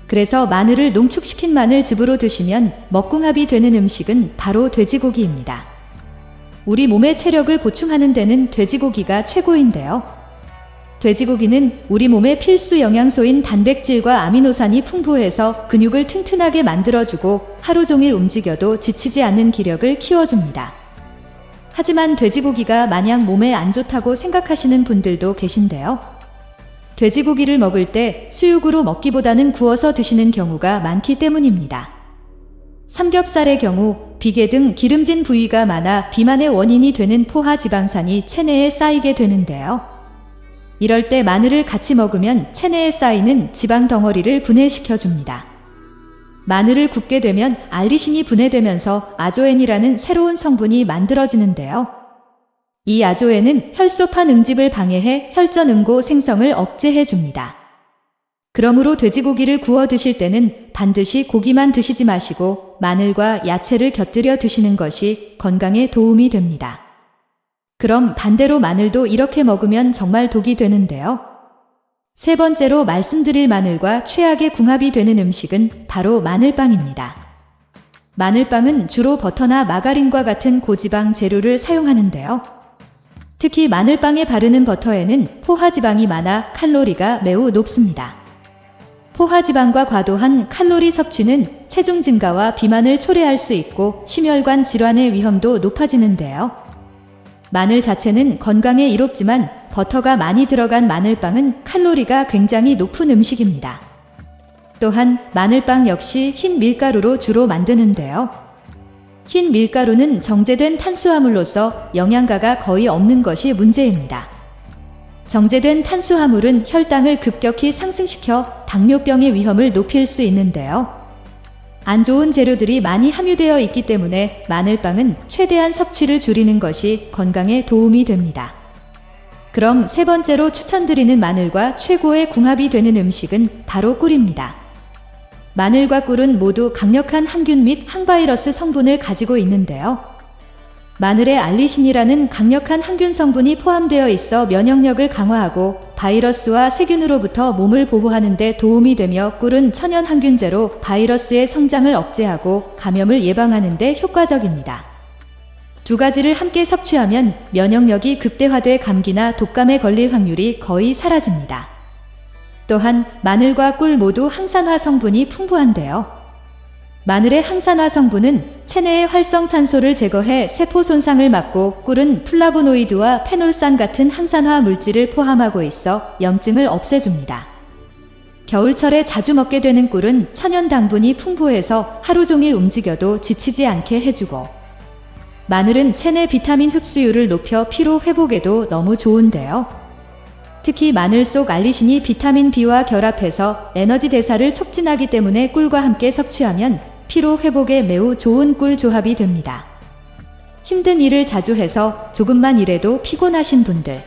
그래서 마늘을 농축시킨 마늘즙으로 드시면 먹궁합이 되는 음식은 바로 돼지고기입니다. 우리 몸의 체력을 보충하는 데는 돼지고기가 최고인데요. 돼지고기는 우리 몸의 필수 영양소인 단백질과 아미노산이 풍부해서 근육을 튼튼하게 만들어주고 하루 종일 움직여도 지치지 않는 기력을 키워줍니다. 하지만 돼지고기가 마냥 몸에 안 좋다고 생각하시는 분들도 계신데요. 돼지고기를 먹을 때 수육으로 먹기보다는 구워서 드시는 경우가 많기 때문입니다. 삼겹살의 경우 비계 등 기름진 부위가 많아 비만의 원인이 되는 포화 지방산이 체내에 쌓이게 되는데요. 이럴 때 마늘을 같이 먹으면 체내에 쌓이는 지방 덩어리를 분해시켜줍니다. 마늘을 굽게 되면 알리신이 분해되면서 아조엔이라는 새로운 성분이 만들어지는데요. 이 아조엔은 혈소판 응집을 방해해 혈전 응고 생성을 억제해줍니다. 그러므로 돼지고기를 구워 드실 때는 반드시 고기만 드시지 마시고 마늘과 야채를 곁들여 드시는 것이 건강에 도움이 됩니다. 그럼 반대로 마늘도 이렇게 먹으면 정말 독이 되는데요. 세 번째로 말씀드릴 마늘과 최악의 궁합이 되는 음식은 바로 마늘빵입니다. 마늘빵은 주로 버터나 마가린과 같은 고지방 재료를 사용하는데요. 특히 마늘빵에 바르는 버터에는 포화지방이 많아 칼로리가 매우 높습니다. 포화지방과 과도한 칼로리 섭취는 체중 증가와 비만을 초래할 수 있고 심혈관 질환의 위험도 높아지는데요. 마늘 자체는 건강에 이롭지만 버터가 많이 들어간 마늘빵은 칼로리가 굉장히 높은 음식입니다. 또한 마늘빵 역시 흰 밀가루로 주로 만드는데요. 흰 밀가루는 정제된 탄수화물로서 영양가가 거의 없는 것이 문제입니다. 정제된 탄수화물은 혈당을 급격히 상승시켜 당뇨병의 위험을 높일 수 있는데요. 안 좋은 재료들이 많이 함유되어 있기 때문에 마늘빵은 최대한 섭취를 줄이는 것이 건강에 도움이 됩니다. 그럼 세 번째로 추천드리는 마늘과 최고의 궁합이 되는 음식은 바로 꿀입니다. 마늘과 꿀은 모두 강력한 항균 및 항바이러스 성분을 가지고 있는데요. 마늘에 알리신이라는 강력한 항균 성분이 포함되어 있어 면역력을 강화하고 바이러스와 세균으로부터 몸을 보호하는 데 도움이 되며 꿀은 천연 항균제로 바이러스의 성장을 억제하고 감염을 예방하는 데 효과적입니다. 두 가지를 함께 섭취하면 면역력이 극대화돼 감기나 독감에 걸릴 확률이 거의 사라집니다. 또한 마늘과 꿀 모두 항산화 성분이 풍부한데요. 마늘의 항산화 성분은 체내의 활성산소를 제거해 세포 손상을 막고 꿀은 플라보노이드와 페놀산 같은 항산화 물질을 포함하고 있어 염증을 없애줍니다. 겨울철에 자주 먹게 되는 꿀은 천연 당분이 풍부해서 하루 종일 움직여도 지치지 않게 해주고 마늘은 체내 비타민 흡수율을 높여 피로 회복에도 너무 좋은데요. 특히 마늘 속 알리신이 비타민 B와 결합해서 에너지 대사를 촉진하기 때문에 꿀과 함께 섭취하면 피로 회복에 매우 좋은 꿀 조합이 됩니다. 힘든 일을 자주 해서 조금만 일해도 피곤하신 분들,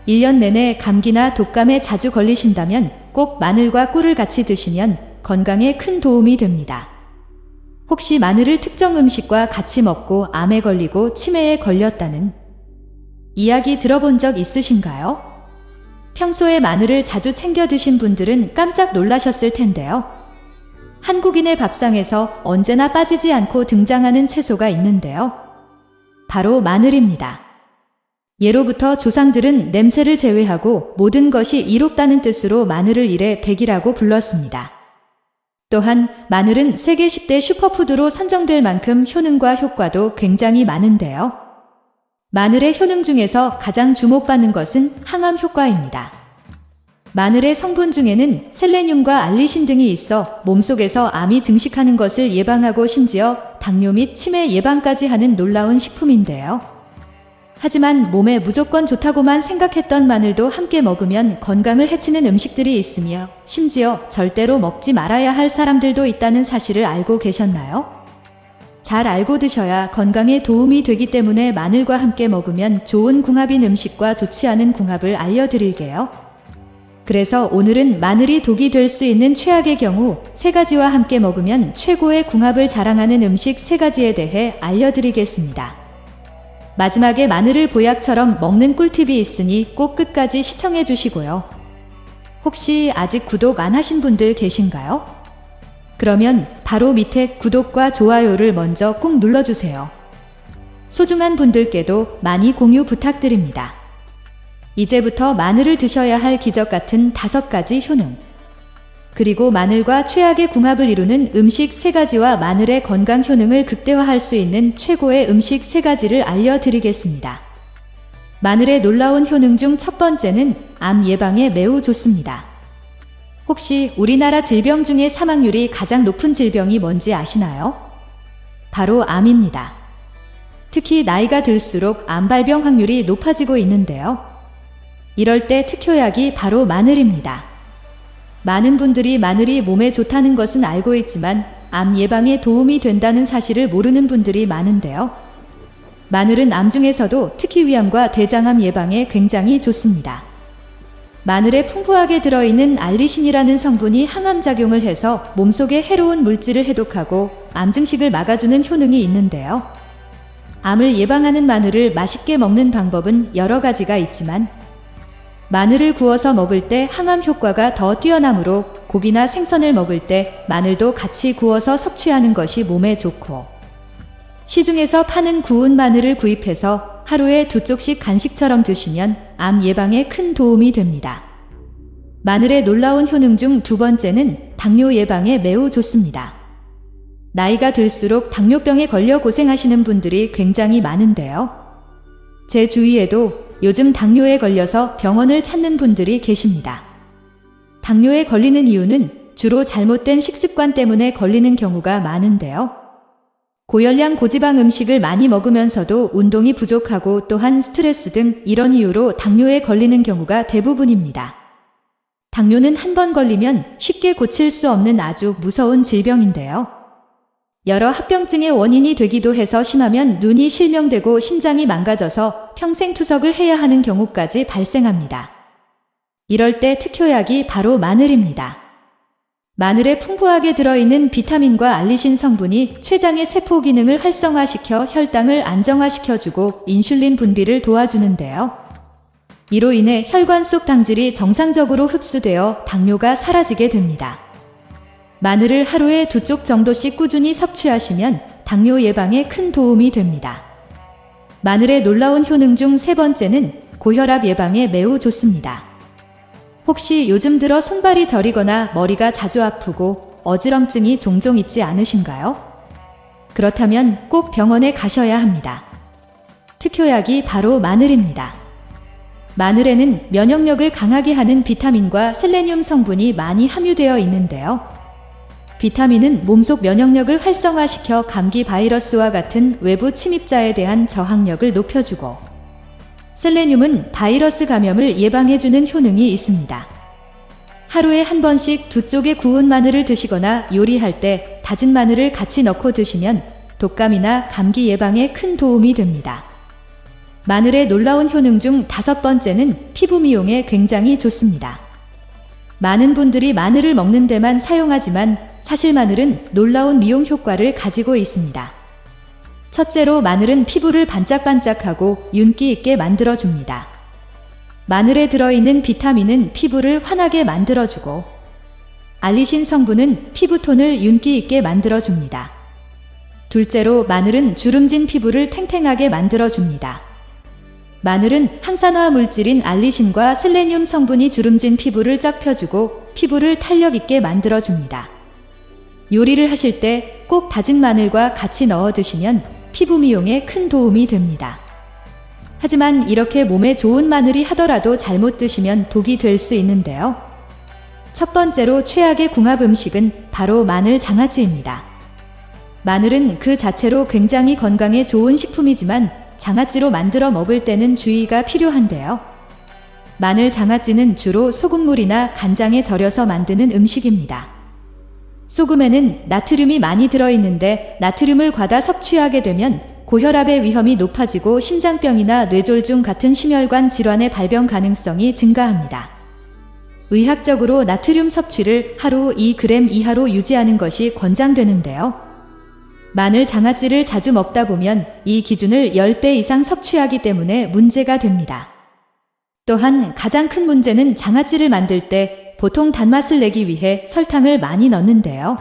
1년 내내 감기나 독감에 자주 걸리신다면 꼭 마늘과 꿀을 같이 드시면 건강에 큰 도움이 됩니다. 혹시 마늘을 특정 음식과 같이 먹고 암에 걸리고 치매에 걸렸다는 이야기 들어본 적 있으신가요? 평소에 마늘을 자주 챙겨 드신 분들은 깜짝 놀라셨을 텐데요. 한국인의 밥상에서 언제나 빠지지 않고 등장하는 채소가 있는데요. 바로 마늘입니다. 예로부터 조상들은 냄새를 제외하고 모든 것이 이롭다는 뜻으로 마늘을 일에 백이라고 불렀습니다. 또한 마늘은 세계 10대 슈퍼푸드로 선정될 만큼 효능과 효과도 굉장히 많은데요. 마늘의 효능 중에서 가장 주목받는 것은 항암 효과입니다. 마늘의 성분 중에는 셀레늄과 알리신 등이 있어 몸속에서 암이 증식하는 것을 예방하고 심지어 당뇨 및 치매 예방까지 하는 놀라운 식품인데요. 하지만 몸에 무조건 좋다고만 생각했던 마늘도 함께 먹으면 건강을 해치는 음식들이 있으며 심지어 절대로 먹지 말아야 할 사람들도 있다는 사실을 알고 계셨나요? 잘 알고 드셔야 건강에 도움이 되기 때문에 마늘과 함께 먹으면 좋은 궁합인 음식과 좋지 않은 궁합을 알려드릴게요. 그래서 오늘은 마늘이 독이 될 수 있는 최악의 경우 3가지와 함께 먹으면 최고의 궁합을 자랑하는 음식 3가지에 대해 알려드리겠습니다. 마지막에 마늘을 보약처럼 먹는 꿀팁이 있으니 꼭 끝까지 시청해 주시고요. 혹시 아직 구독 안 하신 분들 계신가요? 그러면 바로 밑에 구독과 좋아요를 먼저 꼭 눌러주세요. 소중한 분들께도 많이 공유 부탁드립니다. 이제부터 마늘을 드셔야 할 기적 같은 5가지 효능, 그리고 마늘과 최악의 궁합을 이루는 음식 3가지와 마늘의 건강 효능을 극대화할 수 있는 최고의 음식 3가지를 알려드리겠습니다. 마늘의 놀라운 효능 중 첫 번째는 암 예방에 매우 좋습니다. 혹시 우리나라 질병 중에 사망률이 가장 높은 질병이 뭔지 아시나요? 바로 암입니다. 특히 나이가 들수록 암 발병 확률이 높아지고 있는데요. 이럴 때 특효약이 바로 마늘입니다. 많은 분들이 마늘이 몸에 좋다는 것은 알고 있지만 암 예방에 도움이 된다는 사실을 모르는 분들이 많은데요. 마늘은 암 중에서도 특히 위암과 대장암 예방에 굉장히 좋습니다. 마늘에 풍부하게 들어있는 알리신이라는 성분이 항암작용을 해서 몸속의 해로운 물질을 해독하고 암 증식을 막아주는 효능이 있는데요. 암을 예방하는 마늘을 맛있게 먹는 방법은 여러 가지가 있지만 마늘을 구워서 먹을 때 항암 효과가 더 뛰어나므로 고기나 생선을 먹을 때 마늘도 같이 구워서 섭취하는 것이 몸에 좋고, 시중에서 파는 구운 마늘을 구입해서 하루에 2쪽씩 간식처럼 드시면 암 예방에 큰 도움이 됩니다. 마늘의 놀라운 효능 중 두 번째는 당뇨 예방에 매우 좋습니다. 나이가 들수록 당뇨병에 걸려 고생하시는 분들이 굉장히 많은데요. 제 주위에도 요즘 당뇨에 걸려서 병원을 찾는 분들이 계십니다. 당뇨에 걸리는 이유는 주로 잘못된 식습관 때문에 걸리는 경우가 많은데요. 고열량 고지방 음식을 많이 먹으면서도 운동이 부족하고 또한 스트레스 등 이런 이유로 당뇨에 걸리는 경우가 대부분입니다. 당뇨는 한 번 걸리면 쉽게 고칠 수 없는 아주 무서운 질병인데요. 여러 합병증의 원인이 되기도 해서 심하면 눈이 실명되고 심장이 망가져서 평생 투석을 해야 하는 경우까지 발생합니다. 이럴 때 특효약이 바로 마늘입니다. 마늘에 풍부하게 들어있는 비타민과 알리신 성분이 췌장의 세포 기능을 활성화시켜 혈당을 안정화시켜주고 인슐린 분비를 도와주는데요. 이로 인해 혈관 속 당질이 정상적으로 흡수되어 당뇨가 사라지게 됩니다. 마늘을 하루에 2쪽 정도씩 꾸준히 섭취하시면 당뇨 예방에 큰 도움이 됩니다. 마늘의 놀라운 효능 중 세 번째는 고혈압 예방에 매우 좋습니다. 혹시 요즘 들어 손발이 저리거나 머리가 자주 아프고 어지럼증이 종종 있지 않으신가요? 그렇다면 꼭 병원에 가셔야 합니다. 특효약이 바로 마늘입니다. 마늘에는 면역력을 강하게 하는 비타민과 셀레늄 성분이 많이 함유되어 있는데요. 비타민은 몸속 면역력을 활성화시켜 감기 바이러스와 같은 외부 침입자에 대한 저항력을 높여주고, 셀레늄은 바이러스 감염을 예방해주는 효능이 있습니다. 하루에 한 번씩 2쪽의 구운 마늘을 드시거나 요리할 때 다진 마늘을 같이 넣고 드시면 독감이나 감기 예방에 큰 도움이 됩니다. 마늘의 놀라운 효능 중 5번째는 피부 미용에 굉장히 좋습니다. 많은 분들이 마늘을 먹는 데만 사용하지만 사실 마늘은 놀라운 미용 효과를 가지고 있습니다. 첫째로 마늘은 피부를 반짝반짝하고 윤기 있게 만들어줍니다. 마늘에 들어있는 비타민은 피부를 환하게 만들어주고, 알리신 성분은 피부톤을 윤기 있게 만들어줍니다. 둘째로 마늘은 주름진 피부를 탱탱하게 만들어줍니다. 마늘은 항산화 물질인 알리신과 셀레늄 성분이 주름진 피부를 쫙 펴주고 피부를 탄력 있게 만들어줍니다. 요리를 하실 때 꼭 다진 마늘과 같이 넣어 드시면 피부 미용에 큰 도움이 됩니다. 하지만 이렇게 몸에 좋은 마늘이 하더라도 잘못 드시면 독이 될 수 있는데요. 첫 번째로 최악의 궁합 음식은 바로 마늘 장아찌입니다. 마늘은 그 자체로 굉장히 건강에 좋은 식품이지만 장아찌로 만들어 먹을 때는 주의가 필요한데요. 마늘 장아찌는 주로 소금물이나 간장에 절여서 만드는 음식입니다. 소금에는 나트륨이 많이 들어있는데 나트륨을 과다 섭취하게 되면 고혈압의 위험이 높아지고 심장병이나 뇌졸중 같은 심혈관 질환의 발병 가능성이 증가합니다. 의학적으로 나트륨 섭취를 하루 2g 이하로 유지하는 것이 권장되는데요. 마늘 장아찌를 자주 먹다 보면 이 기준을 10배 이상 섭취하기 때문에 문제가 됩니다. 또한 가장 큰 문제는 장아찌를 만들 때 보통 단맛을 내기 위해 설탕을 많이 넣는데요.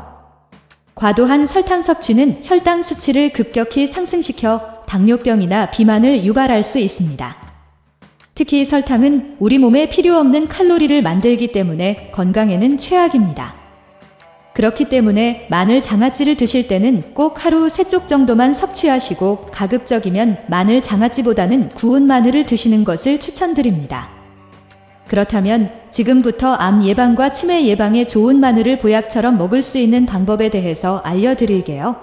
과도한 설탕 섭취는 혈당 수치를 급격히 상승시켜 당뇨병이나 비만을 유발할 수 있습니다. 특히 설탕은 우리 몸에 필요 없는 칼로리를 만들기 때문에 건강에는 최악입니다. 그렇기 때문에 마늘 장아찌를 드실 때는 꼭 하루 3쪽 정도만 섭취하시고 가급적이면 마늘 장아찌보다는 구운 마늘을 드시는 것을 추천드립니다. 그렇다면 지금부터 암 예방과 치매 예방에 좋은 마늘을 보약처럼 먹을 수 있는 방법에 대해서 알려드릴게요.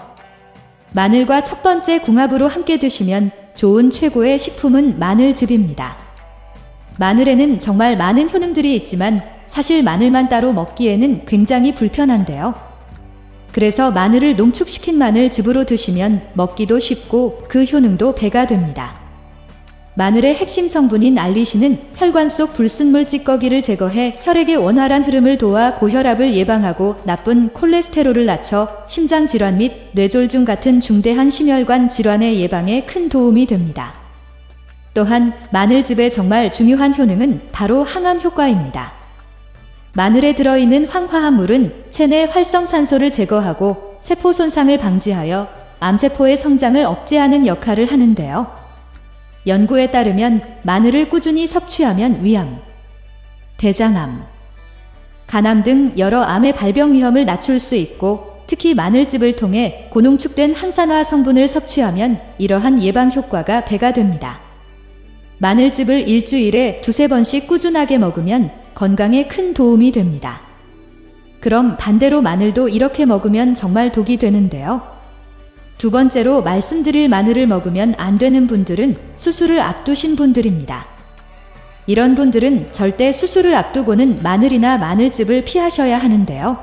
마늘과 첫 번째 궁합으로 함께 드시면 좋은 최고의 식품은 마늘즙입니다. 마늘에는 정말 많은 효능들이 있지만 사실 마늘만 따로 먹기에는 굉장히 불편한데요. 그래서 마늘을 농축시킨 마늘즙으로 드시면 먹기도 쉽고 그 효능도 배가 됩니다. 마늘의 핵심 성분인 알리신은 혈관 속 불순물 찌꺼기를 제거해 혈액의 원활한 흐름을 도와 고혈압을 예방하고 나쁜 콜레스테롤을 낮춰 심장질환 및 뇌졸중 같은 중대한 심혈관 질환의 예방에 큰 도움이 됩니다. 또한 마늘즙의 정말 중요한 효능은 바로 항암 효과입니다. 마늘에 들어있는 황화합물은 체내 활성산소를 제거하고 세포 손상을 방지하여 암세포의 성장을 억제하는 역할을 하는데요. 연구에 따르면 마늘을 꾸준히 섭취하면 위암, 대장암, 간암 등 여러 암의 발병 위험을 낮출 수 있고 특히 마늘즙을 통해 고농축된 항산화 성분을 섭취하면 이러한 예방 효과가 배가 됩니다. 마늘즙을 일주일에 2-3번씩 꾸준하게 먹으면 건강에 큰 도움이 됩니다. 그럼 반대로 마늘도 이렇게 먹으면 정말 독이 되는데요. 두 번째로 말씀드릴 마늘을 먹으면 안 되는 분들은 수술을 앞두신 분들입니다. 이런 분들은 절대 수술을 앞두고는 마늘이나 마늘즙을 피하셔야 하는데요.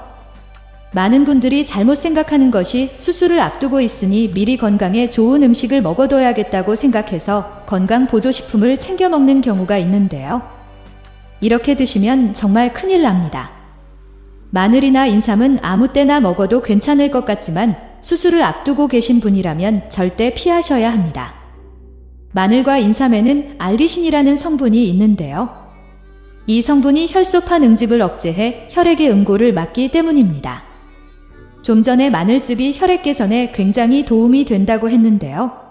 많은 분들이 잘못 생각하는 것이 수술을 앞두고 있으니 미리 건강에 좋은 음식을 먹어둬야겠다고 생각해서 건강보조식품을 챙겨 먹는 경우가 있는데요. 이렇게 드시면 정말 큰일 납니다. 마늘이나 인삼은 아무 때나 먹어도 괜찮을 것 같지만 수술을 앞두고 계신 분이라면 절대 피하셔야 합니다. 마늘과 인삼에는 알리신이라는 성분이 있는데요. 이 성분이 혈소판 응집을 억제해 혈액의 응고를 막기 때문입니다. 좀 전에 마늘즙이 혈액 개선에 굉장히 도움이 된다고 했는데요.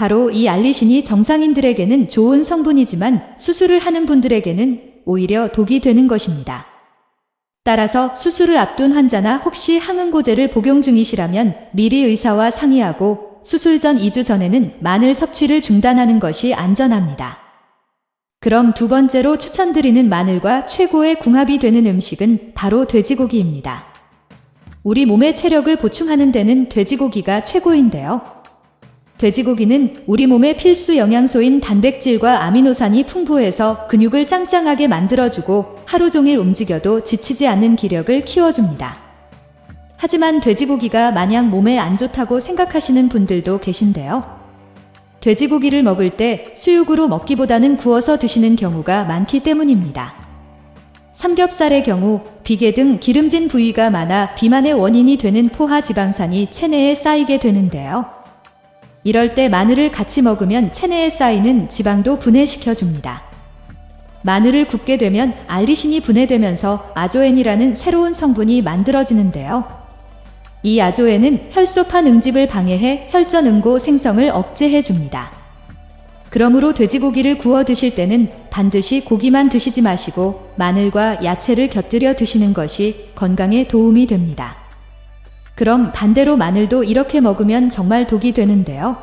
바로 이 알리신이 정상인들에게는 좋은 성분이지만 수술을 하는 분들에게는 오히려 독이 되는 것입니다. 따라서 수술을 앞둔 환자나 혹시 항응고제를 복용 중이시라면 미리 의사와 상의하고 수술 전 2주 전에는 마늘 섭취를 중단하는 것이 안전합니다. 그럼 두 번째로 추천드리는 마늘과 최고의 궁합이 되는 음식은 바로 돼지고기입니다. 우리 몸의 체력을 보충하는 데는 돼지고기가 최고인데요. 돼지고기는 우리 몸의 필수 영양소인 단백질과 아미노산이 풍부해서 근육을 짱짱하게 만들어주고 하루 종일 움직여도 지치지 않는 기력을 키워줍니다. 하지만 돼지고기가 마냥 몸에 안 좋다고 생각하시는 분들도 계신데요. 돼지고기를 먹을 때 수육으로 먹기보다는 구워서 드시는 경우가 많기 때문입니다. 삼겹살의 경우 비계 등 기름진 부위가 많아 비만의 원인이 되는 포화 지방산이 체내에 쌓이게 되는데요. 이럴 때 마늘을 같이 먹으면 체내에 쌓이는 지방도 분해시켜줍니다. 마늘을 굽게 되면 알리신이 분해되면서 아조엔이라는 새로운 성분이 만들어지는데요. 이 아조엔은 혈소판 응집을 방해해 혈전 응고 생성을 억제해줍니다. 그러므로 돼지고기를 구워 드실 때는 반드시 고기만 드시지 마시고 마늘과 야채를 곁들여 드시는 것이 건강에 도움이 됩니다. 그럼 반대로 마늘도 이렇게 먹으면 정말 독이 되는데요.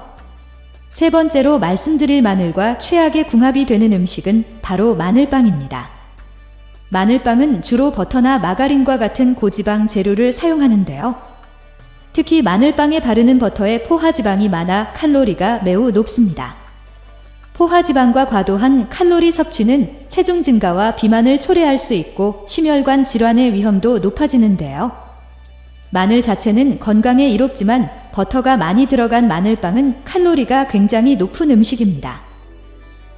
세 번째로 말씀드릴 마늘과 최악의 궁합이 되는 음식은 바로 마늘빵입니다. 마늘빵은 주로 버터나 마가린과 같은 고지방 재료를 사용하는데요. 특히 마늘빵에 바르는 버터에 포화지방이 많아 칼로리가 매우 높습니다. 포화지방과 과도한 칼로리 섭취는 체중 증가와 비만을 초래할 수 있고 심혈관 질환의 위험도 높아지는데요. 마늘 자체는 건강에 이롭지만 버터가 많이 들어간 마늘빵은 칼로리가 굉장히 높은 음식입니다.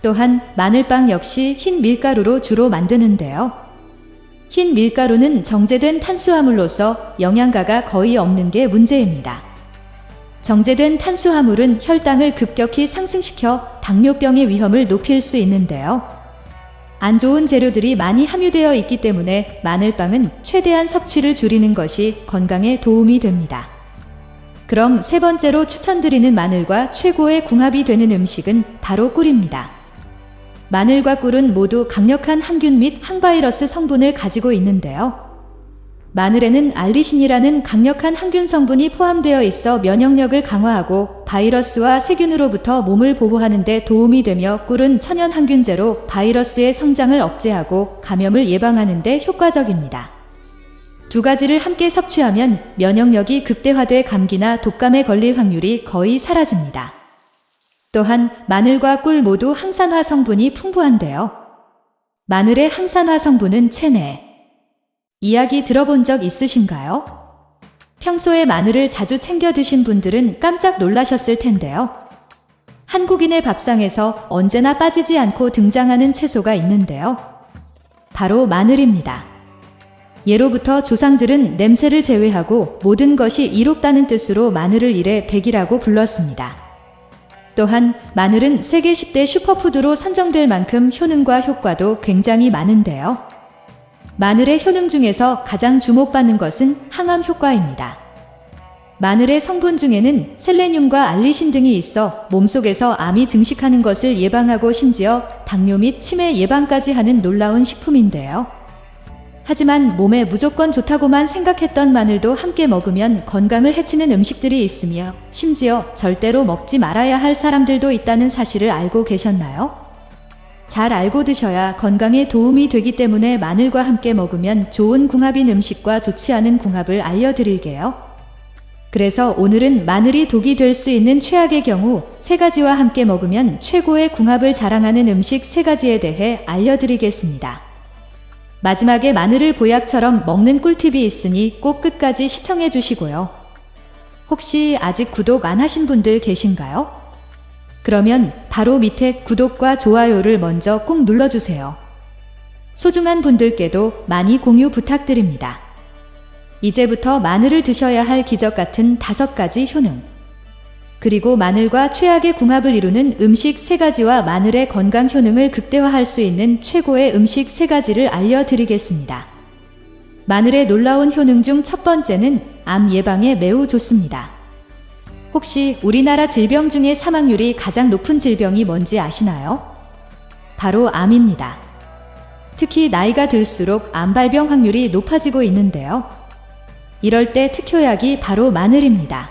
또한 마늘빵 역시 흰 밀가루로 주로 만드는데요. 흰 밀가루는 정제된 탄수화물로서 영양가가 거의 없는 게 문제입니다. 정제된 탄수화물은 혈당을 급격히 상승시켜 당뇨병의 위험을 높일 수 있는데요. 안 좋은 재료들이 많이 함유되어 있기 때문에 마늘빵은 최대한 섭취를 줄이는 것이 건강에 도움이 됩니다. 그럼 세 번째로 추천드리는 마늘과 최고의 궁합이 되는 음식은 바로 꿀입니다. 마늘과 꿀은 모두 강력한 항균 및 항바이러스 성분을 가지고 있는데요. 마늘에는 알리신이라는 강력한 항균 성분이 포함되어 있어 면역력을 강화하고 바이러스와 세균으로부터 몸을 보호하는 데 도움이 되며, 꿀은 천연 항균제로 바이러스의 성장을 억제하고 감염을 예방하는 데 효과적입니다. 두 가지를 함께 섭취하면 면역력이 극대화돼 감기나 독감에 걸릴 확률이 거의 사라집니다. 또한 마늘과 꿀 모두 항산화 성분이 풍부한데요. 마늘의 항산화 성분은 체내. 이야기 들어본 적 있으신가요? 평소에 마늘을 자주 챙겨 드신 분들은 깜짝 놀라셨을 텐데요. 한국인의 밥상에서 언제나 빠지지 않고 등장하는 채소가 있는데요. 바로 마늘입니다. 예로부터 조상들은 냄새를 제외하고 모든 것이 이롭다는 뜻으로 마늘을 일에 백이라고 불렀습니다. 또한 마늘은 세계 10대 슈퍼푸드로 선정될 만큼 효능과 효과도 굉장히 많은데요. 마늘의 효능 중에서 가장 주목받는 것은 항암 효과입니다. 마늘의 성분 중에는 셀레늄과 알리신 등이 있어 몸속에서 암이 증식하는 것을 예방하고 심지어 당뇨 및 치매 예방까지 하는 놀라운 식품인데요. 하지만 몸에 무조건 좋다고만 생각했던 마늘도 함께 먹으면 건강을 해치는 음식들이 있으며, 심지어 절대로 먹지 말아야 할 사람들도 있다는 사실을 알고 계셨나요? 잘 알고 드셔야 건강에 도움이 되기 때문에 마늘과 함께 먹으면 좋은 궁합인 음식과 좋지 않은 궁합을 알려드릴게요. 그래서 오늘은 마늘이 독이 될 수 있는 최악의 경우 3가지와 함께 먹으면 최고의 궁합을 자랑하는 음식 3가지에 대해 알려드리겠습니다. 마지막에 마늘을 보약처럼 먹는 꿀팁이 있으니 꼭 끝까지 시청해 주시고요. 혹시 아직 구독 안 하신 분들 계신가요? 그러면 바로 밑에 구독과 좋아요를 먼저 꼭 눌러주세요. 소중한 분들께도 많이 공유 부탁드립니다. 이제부터 마늘을 드셔야 할 기적 같은 5가지 효능, 그리고 마늘과 최악의 궁합을 이루는 음식 3가지와 마늘의 건강 효능을 극대화할 수 있는 최고의 음식 3가지를 알려드리겠습니다. 마늘의 놀라운 효능 중 첫 번째는 암 예방에 매우 좋습니다. 혹시 우리나라 질병 중에 사망률이 가장 높은 질병이 뭔지 아시나요? 바로 암입니다. 특히 나이가 들수록 암 발병 확률이 높아지고 있는데요. 이럴 때 특효약이 바로 마늘입니다.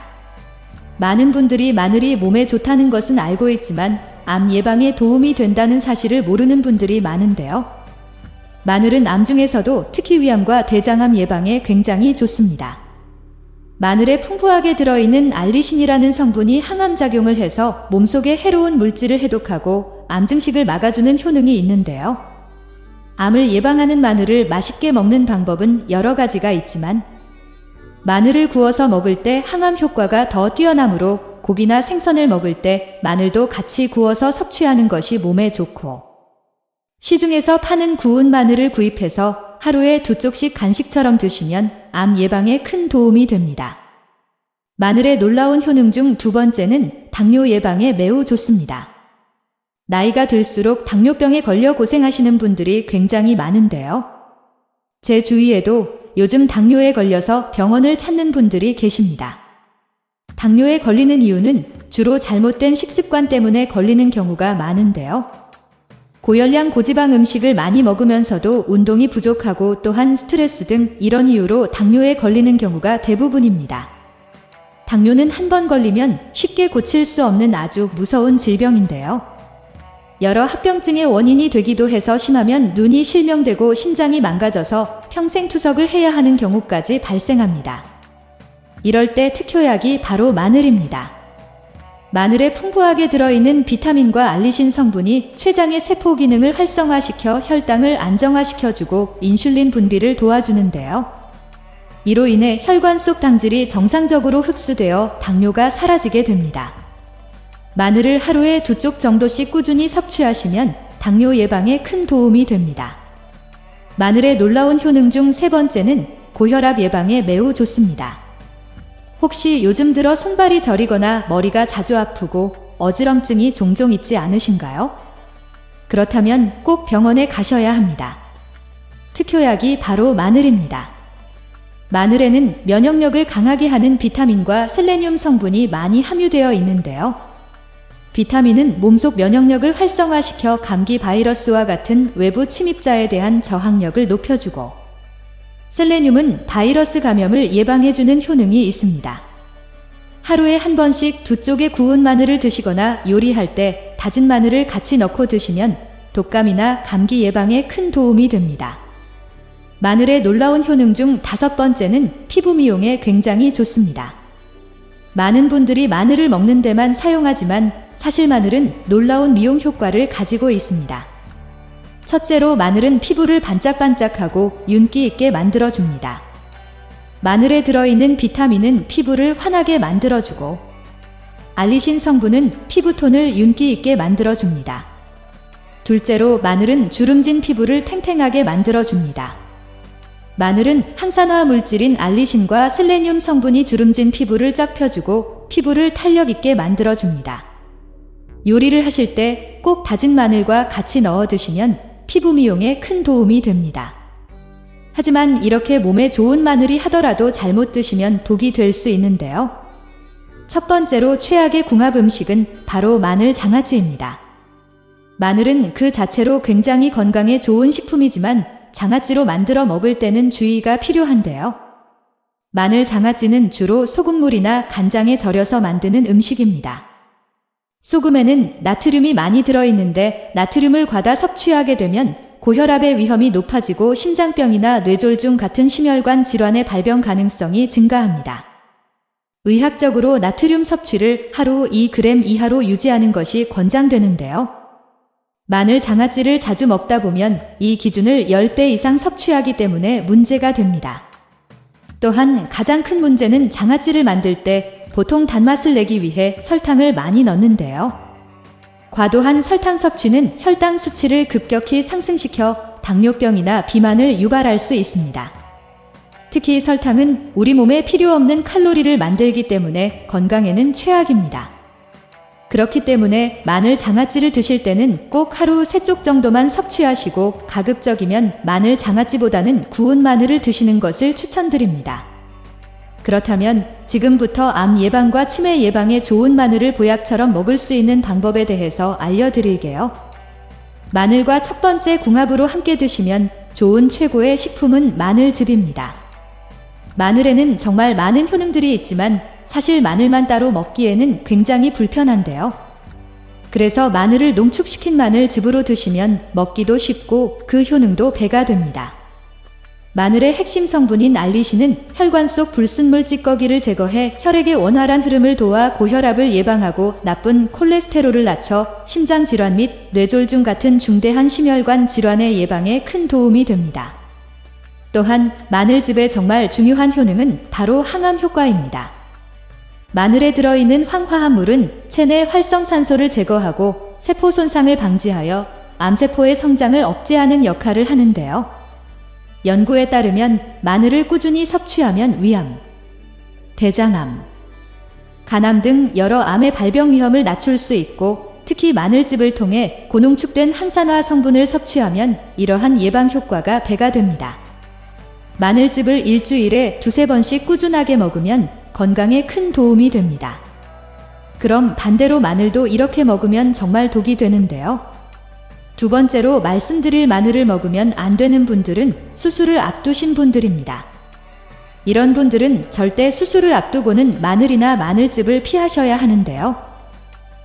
많은 분들이 마늘이 몸에 좋다는 것은 알고 있지만 암 예방에 도움이 된다는 사실을 모르는 분들이 많은데요. 마늘은 암 중에서도 특히 위암과 대장암 예방에 굉장히 좋습니다. 마늘에 풍부하게 들어있는 알리신이라는 성분이 항암작용을 해서 몸속의 해로운 물질을 해독하고 암 증식을 막아주는 효능이 있는데요. 암을 예방하는 마늘을 맛있게 먹는 방법은 여러 가지가 있지만, 마늘을 구워서 먹을 때 항암 효과가 더 뛰어나므로 고기나 생선을 먹을 때 마늘도 같이 구워서 섭취하는 것이 몸에 좋고, 시중에서 파는 구운 마늘을 구입해서 하루에 2쪽씩 간식처럼 드시면 암 예방에 큰 도움이 됩니다. 마늘의 놀라운 효능 중 2번째는 당뇨 예방에 매우 좋습니다. 나이가 들수록 당뇨병에 걸려 고생하시는 분들이 굉장히 많은데요. 제 주위에도 요즘 당뇨에 걸려서 병원을 찾는 분들이 계십니다. 당뇨에 걸리는 이유는 주로 잘못된 식습관 때문에 걸리는 경우가 많은데요. 고열량 고지방 음식을 많이 먹으면서도 운동이 부족하고 또한 스트레스 등 이런 이유로 당뇨에 걸리는 경우가 대부분입니다. 당뇨는 한 번 걸리면 쉽게 고칠 수 없는 아주 무서운 질병인데요. 여러 합병증의 원인이 되기도 해서 심하면 눈이 실명되고 심장이 망가져서 평생 투석을 해야 하는 경우까지 발생합니다. 이럴 때 특효약이 바로 마늘입니다. 마늘에 풍부하게 들어있는 비타민과 알리신 성분이 췌장의 세포 기능을 활성화시켜 혈당을 안정화시켜주고 인슐린 분비를 도와주는데요. 이로 인해 혈관 속 당질이 정상적으로 흡수되어 당뇨가 사라지게 됩니다. 마늘을 하루에 2쪽 정도씩 꾸준히 섭취하시면 당뇨 예방에 큰 도움이 됩니다. 마늘의 놀라운 효능 중 3번째는 고혈압 예방에 매우 좋습니다. 혹시 요즘 들어 손발이 저리거나 머리가 자주 아프고 어지럼증이 종종 있지 않으신가요? 그렇다면 꼭 병원에 가셔야 합니다. 특효약이 바로 마늘입니다. 마늘에는 면역력을 강하게 하는 비타민과 셀레늄 성분이 많이 함유되어 있는데요. 비타민은 몸속 면역력을 활성화시켜 감기 바이러스와 같은 외부 침입자에 대한 저항력을 높여주고, 셀레늄은 바이러스 감염을 예방해주는 효능이 있습니다. 하루에 한 번씩 두 쪽의 구운 마늘을 드시거나 요리할 때 다진 마늘을 같이 넣고 드시면 독감이나 감기 예방에 큰 도움이 됩니다. 마늘의 놀라운 효능 중 5번째는 피부 미용에 굉장히 좋습니다. 많은 분들이 마늘을 먹는 데만 사용하지만 사실 마늘은 놀라운 미용 효과를 가지고 있습니다. 첫째로 마늘은 피부를 반짝반짝하고 윤기 있게 만들어줍니다. 마늘에 들어있는 비타민은 피부를 환하게 만들어주고 알리신 성분은 피부톤을 윤기 있게 만들어줍니다. 둘째로 마늘은 주름진 피부를 탱탱하게 만들어줍니다. 마늘은 항산화 물질인 알리신과 셀레늄 성분이 주름진 피부를 쫙 펴주고 피부를 탄력 있게 만들어줍니다. 요리를 하실 때 꼭 다진 마늘과 같이 넣어 드시면 피부 미용에 큰 도움이 됩니다. 하지만 이렇게 몸에 좋은 마늘이 하더라도 잘못 드시면 독이 될 수 있는데요. 첫 번째로 최악의 궁합 음식은 바로 마늘 장아찌입니다. 마늘은 그 자체로 굉장히 건강에 좋은 식품이지만 장아찌로 만들어 먹을 때는 주의가 필요한데요. 마늘 장아찌는 주로 소금물이나 간장에 절여서 만드는 음식입니다. 소금에는 나트륨이 많이 들어있는데 나트륨을 과다 섭취하게 되면 고혈압의 위험이 높아지고 심장병이나 뇌졸중 같은 심혈관 질환의 발병 가능성이 증가합니다. 의학적으로 나트륨 섭취를 하루 2g 이하로 유지하는 것이 권장되는데요. 마늘 장아찌를 자주 먹다 보면 이 기준을 10배 이상 섭취하기 때문에 문제가 됩니다. 또한 가장 큰 문제는 장아찌를 만들 때 보통 단맛을 내기 위해 설탕을 많이 넣는데요. 과도한 설탕 섭취는 혈당 수치를 급격히 상승시켜 당뇨병이나 비만을 유발할 수 있습니다. 특히 설탕은 우리 몸에 필요 없는 칼로리를 만들기 때문에 건강에는 최악입니다. 그렇기 때문에 마늘 장아찌를 드실 때는 꼭 하루 3쪽 정도만 섭취하시고 가급적이면 마늘 장아찌보다는 구운 마늘을 드시는 것을 추천드립니다. 그렇다면 지금부터 암 예방과 치매 예방에 좋은 마늘을 보약처럼 먹을 수 있는 방법에 대해서 알려드릴게요. 마늘과 첫 번째 궁합으로 함께 드시면 좋은 최고의 식품은 마늘즙입니다. 마늘에는 정말 많은 효능들이 있지만 사실 마늘만 따로 먹기에는 굉장히 불편한데요. 그래서 마늘을 농축시킨 마늘즙으로 드시면 먹기도 쉽고 그 효능도 배가 됩니다. 마늘의 핵심 성분인 알리신은 혈관 속 불순물 찌꺼기를 제거해 혈액의 원활한 흐름을 도와 고혈압을 예방하고 나쁜 콜레스테롤을 낮춰 심장질환 및 뇌졸중 같은 중대한 심혈관 질환의 예방에 큰 도움이 됩니다. 또한 마늘즙의 정말 중요한 효능은 바로 항암 효과입니다. 마늘에 들어있는 황화합물은 체내 활성산소를 제거하고 세포 손상을 방지하여 암세포의 성장을 억제하는 역할을 하는데요. 연구에 따르면 마늘을 꾸준히 섭취하면 위암, 대장암, 간암 등 여러 암의 발병 위험을 낮출 수 있고 특히 마늘즙을 통해 고농축된 항산화 성분을 섭취하면 이러한 예방 효과가 배가 됩니다. 마늘즙을 일주일에 2-3번씩 꾸준하게 먹으면 건강에 큰 도움이 됩니다. 그럼 반대로 마늘도 이렇게 먹으면 정말 독이 되는데요. 두 번째로 말씀드릴 마늘을 먹으면 안 되는 분들은 수술을 앞두신 분들입니다. 이런 분들은 절대 수술을 앞두고는 마늘이나 마늘즙을 피하셔야 하는데요.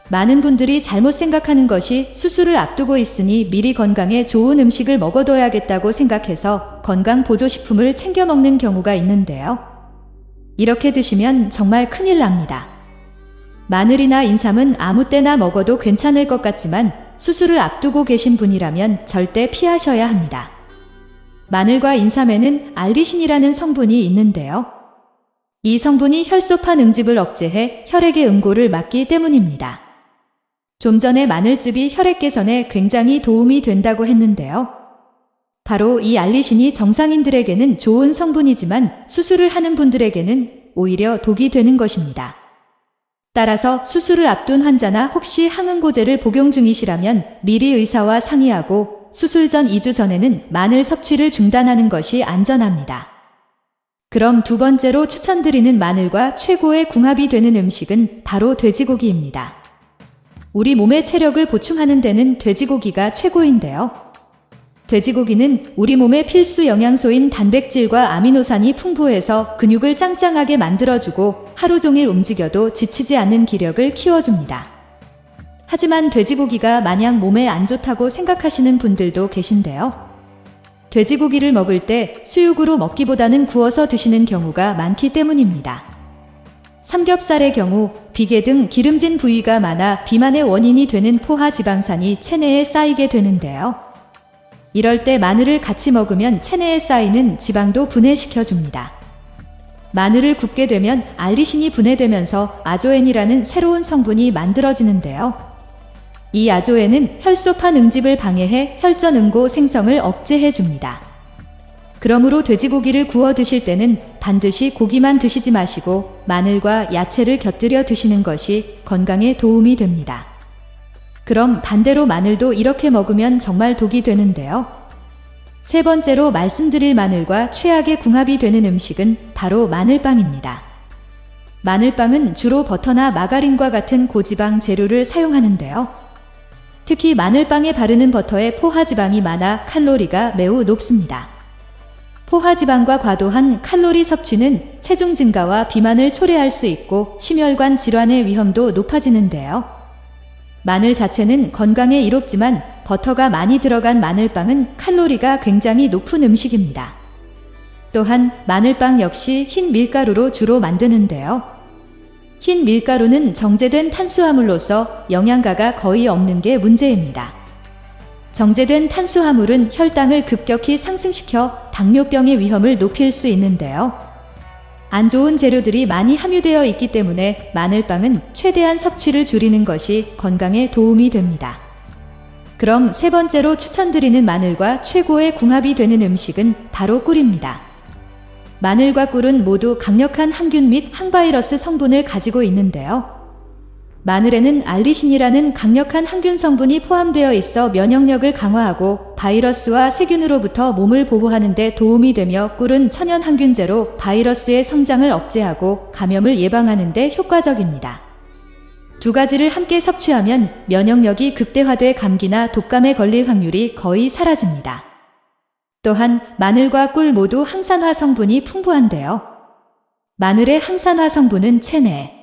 많은 분들이 잘못 생각하는 것이 수술을 앞두고 있으니 미리 건강에 좋은 음식을 먹어둬야겠다고 생각해서 건강보조식품을 챙겨 먹는 경우가 있는데요. 이렇게 드시면 정말 큰일 납니다. 마늘이나 인삼은 아무 때나 먹어도 괜찮을 것 같지만 수술을 앞두고 계신 분이라면 절대 피하셔야 합니다. 마늘과 인삼에는 알리신이라는 성분이 있는데요. 이 성분이 혈소판 응집을 억제해 혈액의 응고를 막기 때문입니다. 좀 전에 마늘즙이 혈액 개선에 굉장히 도움이 된다고 했는데요. 바로 이 알리신이 정상인들에게는 좋은 성분이지만 수술을 하는 분들에게는 오히려 독이 되는 것입니다. 따라서 수술을 앞둔 환자나 혹시 항응고제를 복용 중이시라면 미리 의사와 상의하고 수술 전 2주 전에는 마늘 섭취를 중단하는 것이 안전합니다. 그럼 두 번째로 추천드리는 마늘과 최고의 궁합이 되는 음식은 바로 돼지고기입니다. 우리 몸의 체력을 보충하는 데는 돼지고기가 최고인데요. 돼지고기는 우리 몸의 필수 영양소인 단백질과 아미노산이 풍부해서 근육을 짱짱하게 만들어주고 하루 종일 움직여도 지치지 않는 기력을 키워줍니다. 하지만 돼지고기가 마냥 몸에 안 좋다고 생각하시는 분들도 계신데요. 돼지고기를 먹을 때 수육으로 먹기보다는 구워서 드시는 경우가 많기 때문입니다. 삼겹살의 경우 비계 등 기름진 부위가 많아 비만의 원인이 되는 포화 지방산이 체내에 쌓이게 되는데요. 이럴 때 마늘을 같이 먹으면 체내에 쌓이는 지방도 분해시켜줍니다. 마늘을 굽게 되면 알리신이 분해되면서 아조엔이라는 새로운 성분이 만들어지는데요. 이 아조엔은 혈소판 응집을 방해해 혈전 응고 생성을 억제해줍니다. 그러므로 돼지고기를 구워 드실 때는 반드시 고기만 드시지 마시고 마늘과 야채를 곁들여 드시는 것이 건강에 도움이 됩니다. 그럼 반대로 마늘도 이렇게 먹으면 정말 독이 되는데요. 세 번째로 말씀드릴 마늘과 최악의 궁합이 되는 음식은 바로 마늘빵입니다. 마늘빵은 주로 버터나 마가린과 같은 고지방 재료를 사용하는데요. 특히 마늘빵에 바르는 버터에 포화지방이 많아 칼로리가 매우 높습니다. 포화지방과 과도한 칼로리 섭취는 체중 증가와 비만을 초래할 수 있고 심혈관 질환의 위험도 높아지는데요. 마늘 자체는 건강에 이롭지만 버터가 많이 들어간 마늘빵은 칼로리가 굉장히 높은 음식입니다. 또한 마늘빵 역시 흰 밀가루로 주로 만드는데요. 흰 밀가루는 정제된 탄수화물로서 영양가가 거의 없는 게 문제입니다. 정제된 탄수화물은 혈당을 급격히 상승시켜 당뇨병의 위험을 높일 수 있는데요. 안 좋은 재료들이 많이 함유되어 있기 때문에 마늘빵은 최대한 섭취를 줄이는 것이 건강에 도움이 됩니다. 그럼 세 번째로 추천드리는 마늘과 최고의 궁합이 되는 음식은 바로 꿀입니다. 마늘과 꿀은 모두 강력한 항균 및 항바이러스 성분을 가지고 있는데요. 마늘에는 알리신이라는 강력한 항균 성분이 포함되어 있어 면역력을 강화하고 바이러스와 세균으로부터 몸을 보호하는 데 도움이 되며 꿀은 천연 항균제로 바이러스의 성장을 억제하고 감염을 예방하는 데 효과적입니다. 두 가지를 함께 섭취하면 면역력이 극대화돼 감기나 독감에 걸릴 확률이 거의 사라집니다. 또한 마늘과 꿀 모두 항산화 성분이 풍부한데요. 마늘의 항산화 성분은 체내,